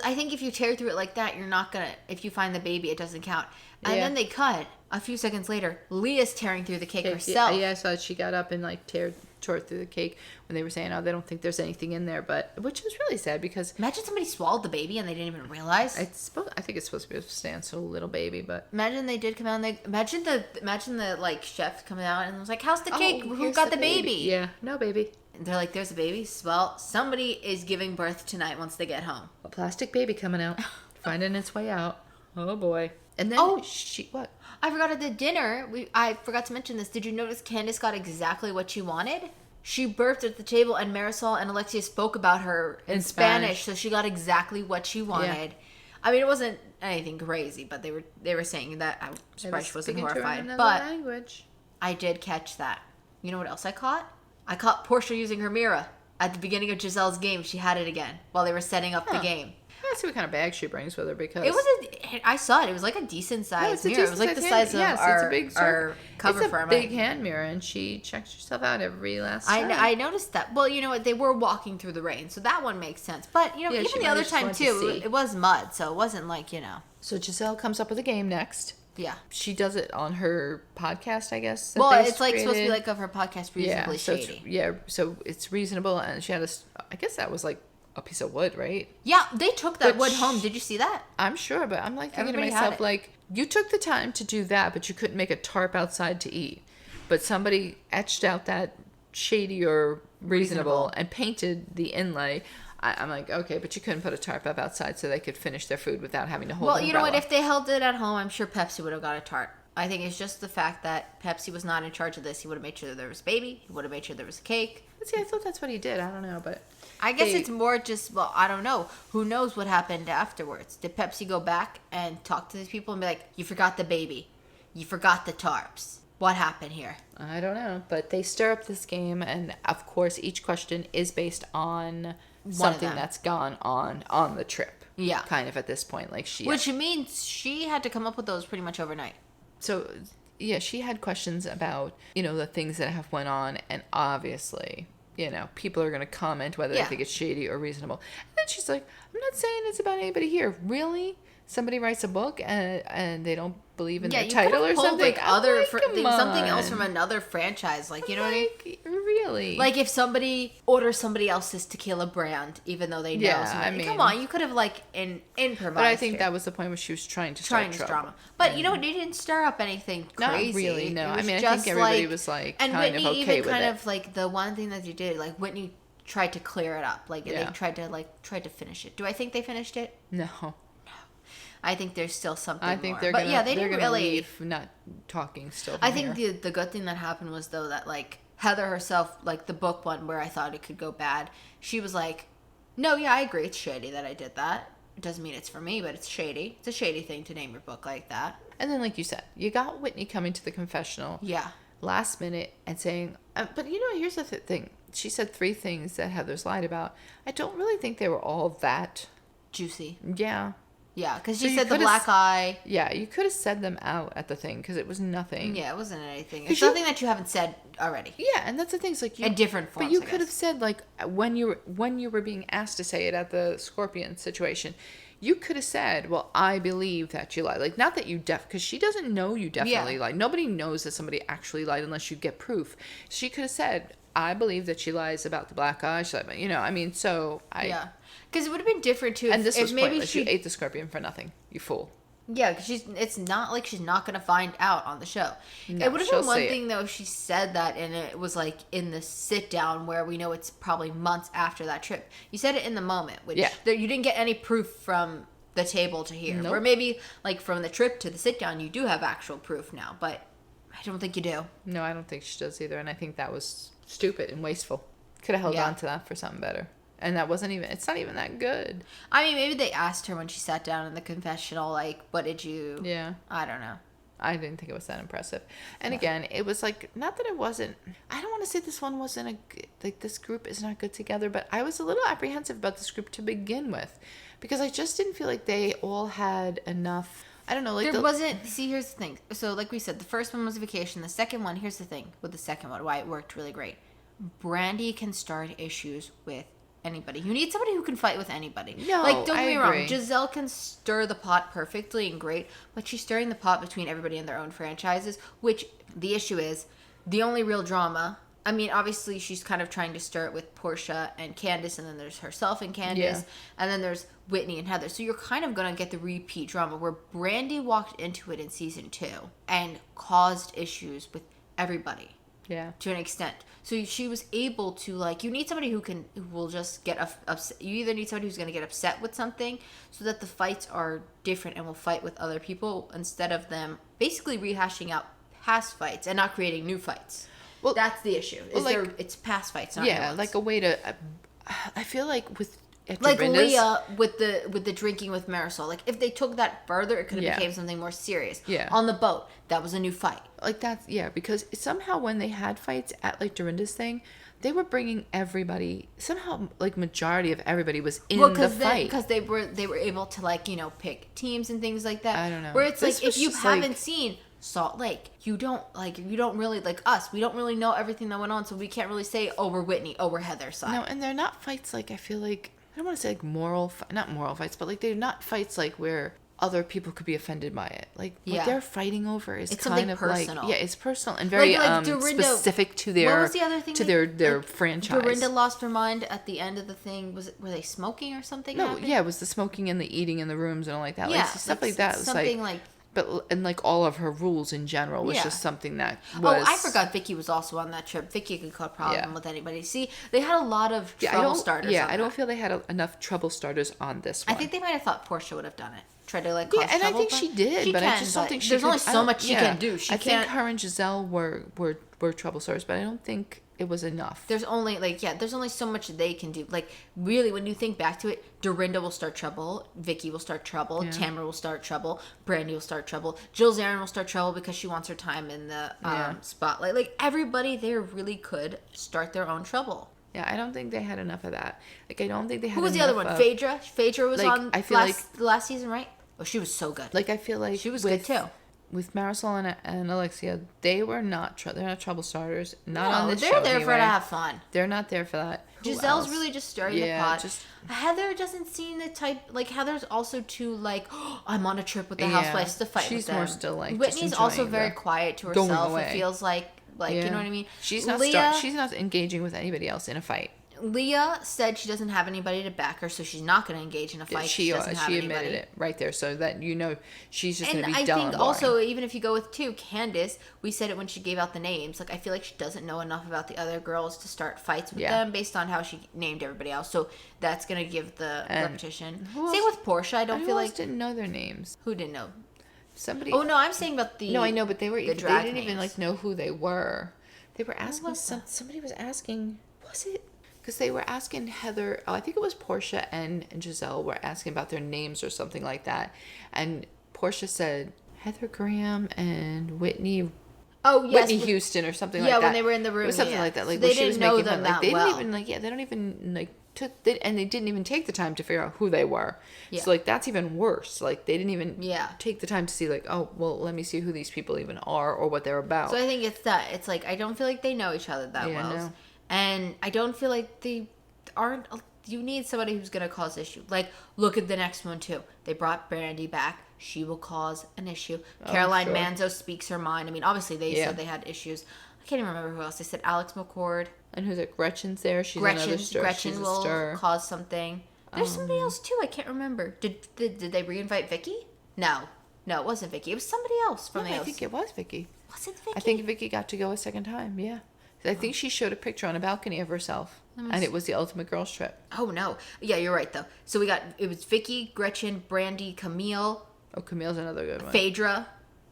I think if you tear through it like that, you're not gonna. If you find the baby, it doesn't count. And then they cut. A few seconds later, Leah's tearing through the cake herself. Yeah, I saw she got up and like tore through the cake when they were saying, oh, they don't think there's anything in there, which was really sad because imagine somebody swallowed the baby and they didn't even realize. I think it's supposed to be a stand-still little baby, but imagine they did come out and imagine the like chef coming out and was like, how's the cake? Who got the baby? Yeah, no baby. And they're like, there's a baby. Well, somebody is giving birth tonight once they get home. A plastic baby coming out, finding its way out. Oh boy. And then what? I forgot at the dinner, I forgot to mention this. Did you notice Candace got exactly what she wanted? She burped at the table and Marisol and Alexia spoke about her in Spanish, so she got exactly what she wanted. Yeah. I mean, it wasn't anything crazy, but they were saying that. I'm surprised she wasn't horrified. But language. I did catch that. You know what else I caught? I caught Portia using her mirror. At the beginning of Giselle's game, she had it again while they were setting up the game. Let's see what kind of bag she brings with her because I saw it. It was like a decent sized mirror. It was like the size of our cover for a big hand mirror, and she checks herself out every last time. I noticed that. Well, you know what? They were walking through the rain, so that one makes sense. But even the other time too, it was mud, so it wasn't like So Giselle comes up with a game next. Yeah, she does it on her podcast, I guess. Well, it's like supposed to be like of her podcast, Reasonably Shady. So it's reasonable, and she had I guess that was like a piece of wood, right? Yeah, they took that wood home. Did you see that? I'm sure, but I'm like thinking to myself, like, you took the time to do that, but you couldn't make a tarp outside to eat. But somebody etched out that shady or reasonable and painted the inlay. I'm like, okay, but you couldn't put a tarp up outside so they could finish their food without having to hold an umbrella. Well, you know what? If they held it at home, I'm sure Pepsi would have got a tarp. I think it's just the fact that Pepsi was not in charge of this. He would have made sure that there was a baby. He would have made sure there was a cake. See, I thought that's what he did. I don't know, but I guess it's more just, well, I don't know. Who knows what happened afterwards? Did Pepsi go back and talk to these people and be like, you forgot the baby. You forgot the tarps. What happened here? I don't know, but they stir up this game, and of course, each question is based on something that's gone on the trip. Yeah. Kind of at this point. Which means she had to come up with those pretty much overnight. So, yeah, she had questions about, the things that have went on, and obviously, people are going to comment whether they think it's shady or reasonable. And then she's like, I'm not saying it's about anybody here. Really? somebody writes a book and they don't believe in Yeah, their you title or pulled, something. like I'm other like, something come else on. from another franchise. Like, you know what I mean? Like, really? Like if somebody orders somebody else's tequila brand, even though they know. Yeah, somebody, I mean- come on, you could have like improvised. But I think here. that was the point where she was trying to trying start this trouble. drama. But you know what? They didn't stir up anything Not crazy. really, no. It I was mean, I just think everybody like, was like and kind Whitney of okay even with kind it. of like the one thing that they did, like Whitney tried to clear it up, like and Yeah. they tried to finish it. Do I think they finished it? No. I think there's still something. I think more. they're But gonna, yeah, they they're didn't gonna really. leave not talking still. I from think here. the good thing that happened was though that like Heather herself, like the book one where I thought it could go bad, she was like, "No, yeah, I agree. It's shady that I did that. It doesn't mean it's for me, but it's shady. It's a shady thing to name your book like that." And then, like you said, you got Whitney coming to the confessional Yeah. last minute and saying, but you know, here's the thing. She said 3 things that Heather's lied about. I don't really think they were all that. Juicy. Yeah. Yeah, because So she you said the could've black eye. Yeah, you could have said them out at the thing because it was nothing. Yeah, it wasn't anything. 'Cause It's nothing that you haven't said already. Yeah, and that's the thing. It's like you, In different forms, But you I could have guess. said like when you were being asked to say it at the Scorpion situation, you could have said, "Well, I believe that you lied." Like not that you because she doesn't know you definitely Yeah. lied. Nobody knows that somebody actually lied unless you get proof. She could have said, "I believe that she lies about the black eye." She lied about, you know, I mean, so I. Yeah. Because it would have been different too. And this if was maybe pointless. she. You ate the Scorpion for nothing. You fool. Yeah, because it's not like she's not going to find out on the show. No, it would have she'll been one say it. thing, though, if she said that and it was like in the sit down where we know it's probably months after that trip. You said it in the moment, which Yeah. you didn't get any proof from the table to hear. Nope. Where maybe like from the trip to the sit down, you do have actual proof now, but I don't think you do. No, I don't think she does either, and I think that was stupid and wasteful. Could have held Yeah. on to that for something better. And that wasn't even, it's not even that good. I mean, maybe they asked her when she sat down in the confessional, like, what did you... Yeah. I don't know. I didn't think it was that impressive. And again, it was like, not that it wasn't, I don't want to say this one wasn't like this group is not good together, but I was a little apprehensive about this group to begin with. Because I just didn't feel like they all had enough, I don't know, like There wasn't... See, here's the thing. So, like we said, the first one was vacation. The second one, here's the thing with the second one, why it worked really great. Brandy can start issues with anybody. You need somebody who can fight with anybody. No, like, don't I get me agree. wrong. Giselle can stir the pot perfectly and great, but she's stirring the pot between everybody in their own franchises, which the issue is the only real drama. I mean, obviously, she's kind of trying to stir it with Portia and Candace, and then there's herself and Candace, Yeah. and then there's Whitney and Heather. So you're kind of going to get the repeat drama where Brandy walked into it in season 2 and caused issues with everybody. Yeah. To an extent. So she was able to, like, you need somebody who will just get upset. You either need somebody who's going to get upset with something so that the fights are different and will fight with other people instead of them basically rehashing out past fights and not creating new fights. Well, that's the issue. well, like- It's past fights, not new Yeah, ones. like a way to, I feel like with, at Like Dorinda's- Leah with the drinking with Marisol. Like if they took that further, it could have Yeah. became something more serious. Yeah. On the boat, that was a new fight. like that's, yeah, because somehow when they had fights at like Dorinda's thing, they were bringing everybody, somehow like majority of everybody was in the fight. Because they were able to, like, you know, pick teams and things like that. I don't know. Where it's This like if was you just, haven't like- seen Salt Lake, you don't really, like us, we don't really know everything that went on, so we can't really say, oh, we're Whitney, oh, we're Heather's side. No, and they're not fights like, I feel like, I don't want to say like not moral fights, but like they're not fights like where other people could be offended by it. Like what Yeah. they're fighting over is It's kind something of personal. like, yeah, it's personal and very Like Dorinda- specific to their, what was the other thing to they- their like, franchise. Dorinda lost her mind at the end of the thing. Were they smoking or something? No, happened? yeah, it was the smoking and the eating in the rooms and all like that. Yeah, Like stuff like that. It was something like, like. but and like all of her rules in general was Yeah. just something that was. Oh, I forgot Vicky was also on that trip. Vicky could cause problem Yeah. with anybody. See, they had a lot of Yeah, trouble starters. Yeah, on I don't that. feel they had enough trouble starters on this one. I think they might have thought Portia would have done it. Tried to like cause Yeah, and I trouble, think but she did, but I just don't think she. There's could, only I so don't- much she yeah. can do. She I can't. think her and Giselle were trouble starters, but I don't think it was enough. There's only there's only so much they can do. Like really, when you think back to it, Dorinda will start trouble, Vicky will start trouble, Yeah. Tamara will start trouble, Brandy will start trouble, Jill Zarin will start trouble because she wants her time in the Yeah. spotlight. Like everybody there really could start their own trouble. Yeah, I don't think they had enough of that. Like I don't think they had. Who was the other enough one? of- Phaedra. Phaedra was like, on I feel the last season, right? Oh, she was so good. Like I feel like she was with, good too. with Marisol and Alexia, they were not. They're not trouble starters. Not on this they're show. there anyway. for to have fun. They're not there for that. Who Giselle's else? really just stirring the pot. Heather doesn't seem the type. Like Heather's also too like, oh, I'm on a trip with the housewives to fight with them. She's more still like. Whitney's also very quiet to herself. It feels like you know what I mean. She's not. She's not engaging with anybody else in a fight. Leah said she doesn't have anybody to back her, so she's not going to engage in a fight. She admitted it right there, so that she's just going to be dumb. And I think also, even if you go with two, Candace, we said it when she gave out the names. Like I feel like she doesn't know enough about the other girls to start fights with them based on how she named everybody else. So that's going to give the repetition. Same with Portia. I don't feel like didn't know their names. Who didn't know? Somebody. Oh no, I'm saying about the. No, I know, but they didn't names. even like know who they were. They were asking somebody was asking. Was it? Because they were asking Heather, I think it was Portia and Giselle were asking about their names or something like that. And Portia said, Heather Graham and Whitney. Oh, yes. Whitney Houston or something like that. Yeah, when they were in the room. It was something like that. Like, so they didn't know them that they well. Didn't even, they don't even, and they didn't even take the time to figure out who they were. Yeah. So, that's even worse. Like, they didn't even take the time to see, oh, well, let me see who these people even are or what they're about. So I think it's that. It's like, I don't feel like they know each other that well. No. And I don't feel like they aren't. You need somebody who's going to cause issue. Like, look at the next one, too. They brought Brandy back. She will cause an issue. Caroline Manzo speaks her mind. I mean, obviously, they said they had issues. I can't even remember who else. They said Alex McCord. And who's it? Gretchen's there. She's another stir. Gretchen will cause something. There's somebody else, too. I can't remember. Did they reinvite Vicky? No, it wasn't Vicky. It was somebody else from the I think it was Vicky. Was it Vicky? I think Vicky got to go a second time, yeah. I think she showed a picture on a balcony of herself. And it was the ultimate girls trip. Oh, no. Yeah, you're right, though. So it was Vicky, Gretchen, Brandy, Camille. Oh, Camille's another good one. Phaedra.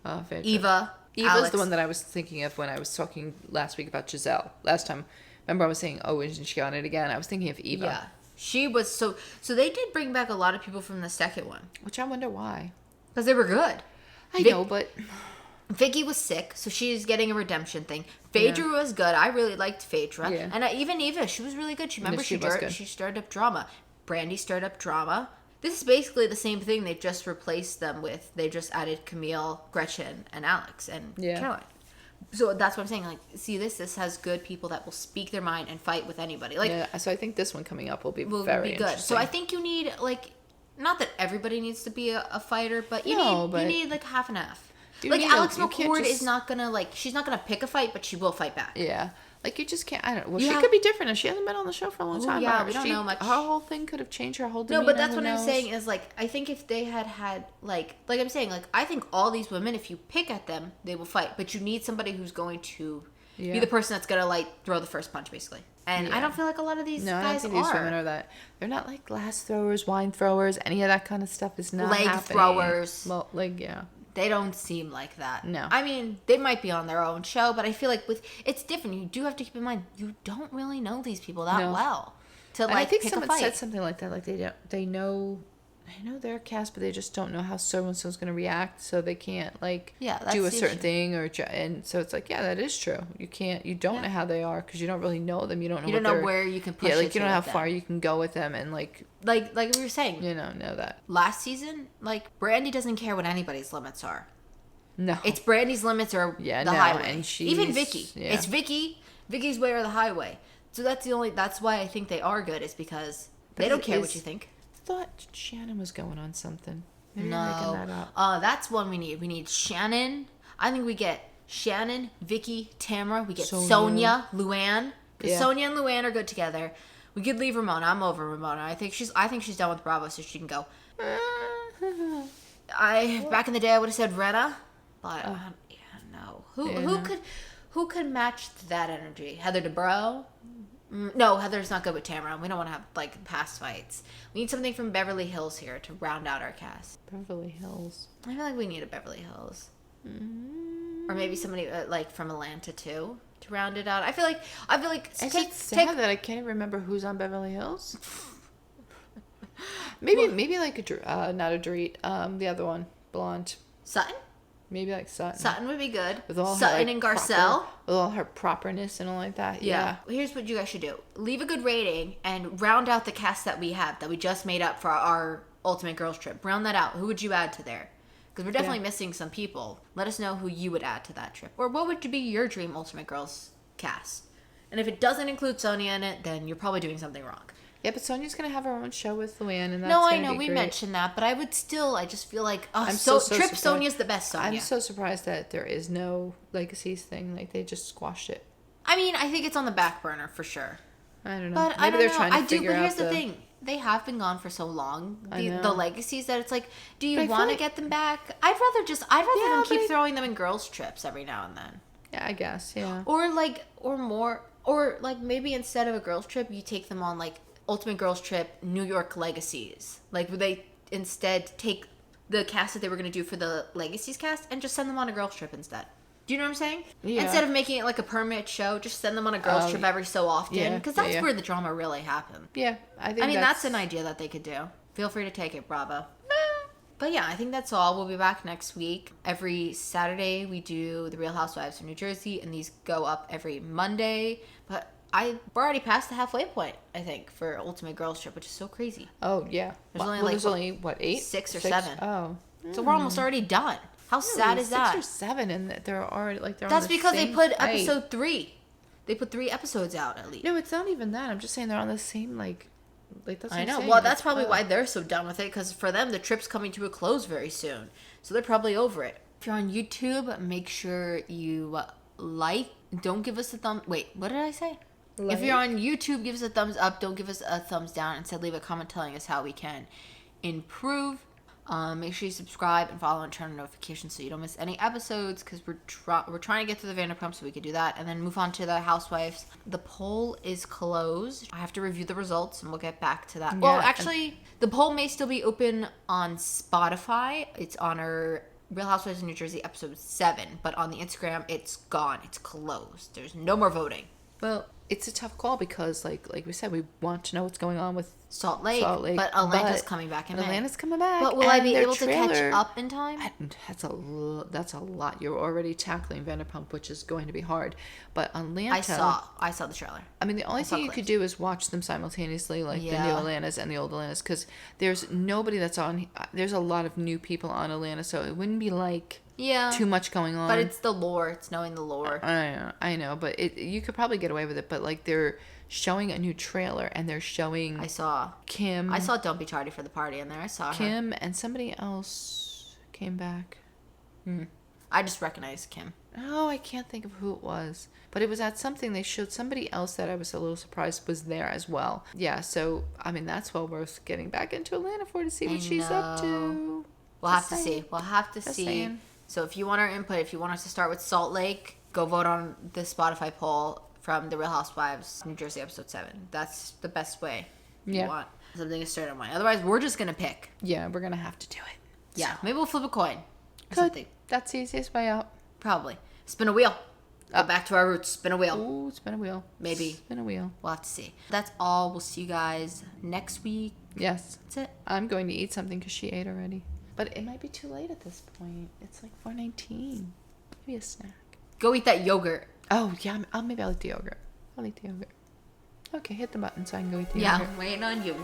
Oh, Phaedra. Eva. Eva's Alex. the one that I was thinking of when I was talking last week about Giselle. Last time, remember I was saying, oh, isn't she on it again? I was thinking of Eva. Yeah. She was so they did bring back a lot of people from the second one. Which I wonder why. Because they were good. I know, but... Vicky was sick, so she's getting a redemption thing. Phaedra was good. I really liked Phaedra. Yeah. And even Eva, she was really good. She stirred up drama. Brandy stirred up drama. This is basically the same thing. They just replaced them with. They just added Camille, Gretchen, and Alex, and Caroline. So that's what I'm saying. Like, see this has good people that will speak their mind and fight with anybody. So I think this one coming up will be very good. So I think you need not that everybody needs to be a fighter, but you need half and half. Alex McCord is not gonna she's not gonna pick a fight, but she will fight back. Yeah. You just can't. I don't know. Well, she could be different. She hasn't been on the show for a long time. Yeah, we don't know much. Her whole thing could have changed her whole demeanor. No, but that's what I'm saying is I think if they had like I'm saying, I think all these women, if you pick at them, they will fight. But you need somebody who's going to be the person that's gonna throw the first punch, basically. And I don't feel like a lot of these guys are. No, I don't think these women are that. They're not like glass throwers, wine throwers, any of that kind of stuff is not happening. Leg throwers. Well, yeah. They don't seem like that. No. I mean, they might be on their own show, but I feel like it's different. You do have to keep in mind, you don't really know these people that well to I think pick someone a fight. said something like that. They know their cast, but they just don't know how so-and-so's going to react, so they can't do a certain thing and so it's that is true. You don't know how they are because you don't really know them. You don't know where you can push. Yeah, you don't know how far you can go with them and like we were saying. Know that. Last season, Brandy doesn't care what anybody's limits are. No. It's Brandy's limits or the highway. And even Vicky. Yeah. It's Vicky. Vicky's way or the highway. So that's why I think they are good, is because they don't care what you think. I thought Shannon was going on something. Maybe no. That's one we need. We need Shannon. I think we get Shannon, Vicky, Tamara. We get Sonia, Luann. Because Sonia and Luann are good together. We could leave Ramona. I'm over Ramona. I think she's done with Bravo, so she can go. Back in the day I would have said Rena, but no. Who could match that energy? Heather Dubrow? No, Heather's not good with Tamara. We don't want to have past fights. We need something from Beverly Hills here to round out our cast. Beverly Hills. I feel like we need a Beverly Hills, or maybe somebody from Atlanta too to round it out. I feel like it's sad that I can't even remember who's on Beverly Hills. maybe not a Dorit. The other one, blonde. Sutton. Maybe Sutton. Sutton would be good. With all Sutton her, and Garcelle. With all her properness and all like that. Yeah. Here's what you guys should do. Leave a good rating and round out the cast that we have, that we just made up for our Ultimate Girls Trip. Round that out. Who would you add to there? Because we're definitely missing some people. Let us know who you would add to that trip. Or what would be your dream Ultimate Girls cast? And if it doesn't include Sonia in it, then you're probably doing something wrong. Yeah, but Sonia's going to have her own show with Luann, and that's No, I gonna know, be we great. mentioned that, but I just feel like, I'm so Trip surprised. Sonia's the best Sonia. I'm so surprised that there is no Legacies thing. Like, they just squashed it. I mean, I think it's on the back burner for sure. I don't know. But Maybe I don't they're know. trying to figure but here's out the thing. They have been gone for so long. The Legacies that it's like, do you want to get them back? I'd rather them keep throwing them in girls' trips every now and then. Yeah, I guess, yeah. Or maybe instead of a girls' trip, you take them on like Ultimate Girls Trip New York Legacies. Like, would they instead take the cast that they were going to do for the Legacies cast and just send them on a girls' trip instead? Do you know what I'm saying? Yeah. Instead of making it like a permanent show, just send them on a girls' trip every so often. Because that's where the drama really happened. Yeah, I mean, that's an idea that they could do. Feel free to take it, Bravo. But yeah, I think that's all. We'll be back next week. Every Saturday, we do The Real Housewives of New Jersey, and these go up every Monday. But we're already past the halfway point, I think, for Ultimate Girls Trip, which is so crazy. Oh, yeah. There's only, what, 8? 6 or 7. Oh. So we're almost already done. How sad is that? 6 or 7, and they're already, like, they're That's on the because they same put flight. episode 3. They put 3 episodes out, at least. No, it's not even that. I'm just saying they're on the same, like that's what I I'm know. saying. Well, that's probably why they're so done with it, because for them, the trip's coming to a close very soon. So they're probably over it. If you're on YouTube, make sure you like. Don't give us a thumb. Wait, what did I say? If you're on YouTube, give us a thumbs up. Don't give us a thumbs down. Instead, leave a comment telling us how we can improve. Make sure you subscribe and follow and turn on notifications so you don't miss any episodes, because we're trying to get through the Vanderpump so we can do that and then move on to the Housewives. The poll is closed. I have to review the results and we'll get back to that. Yeah, well, actually, the poll may still be open on Spotify. It's on our Real Housewives of New Jersey episode 7, but on the Instagram, it's gone. It's closed. There's no more voting. Well, it's a tough call because, like we said, we want to know what's going on with Salt Lake, but Atlanta's coming back in May. Atlanta's coming back. But will I be able to catch up in time? That's a lot. You're already tackling Vanderpump, which is going to be hard. But Atlanta, I saw the trailer. I mean, the only thing you could do is watch them simultaneously, like the new Atlantas and the old Atlantas, because there's nobody that's on. There's a lot of new people on Atlanta, so it wouldn't be like too much going on. But it's the lore. It's knowing the lore. I know, but you could probably get away with it. But like they're showing a new trailer and they're showing. I saw Kim. I saw Don't Be Tardy for the Party in there. I saw Kim and somebody else came back. I just recognized Kim. Oh, I can't think of who it was. But it was at something they showed somebody else that I was a little surprised was there as well. Yeah, so, I mean, that's well worth getting back into Atlanta for to see what she's up to. We'll have to see. We'll have to see. So if you want our input, if you want us to start with Salt Lake, go vote on the Spotify poll from The Real Housewives New Jersey episode 7. That's the best way. You want something to start on. Otherwise, we're just going to pick. Yeah, we're going to have to do it. Yeah, maybe we'll flip a coin. Something. That's the easiest way out. Probably. Spin a wheel. Go back to our roots. Spin a wheel. Ooh, spin a wheel. Maybe. Spin a wheel. We'll have to see. That's all. We'll see you guys next week. Yes. That's it. I'm going to eat something because she ate already. But it might be too late at this point. It's like 4:19. Maybe a snack. Go eat that yogurt. Oh, yeah. Maybe I'll eat the yogurt. I'll eat the yogurt. Okay, hit the button so I can go eat the yogurt. Yeah, I'm waiting on you.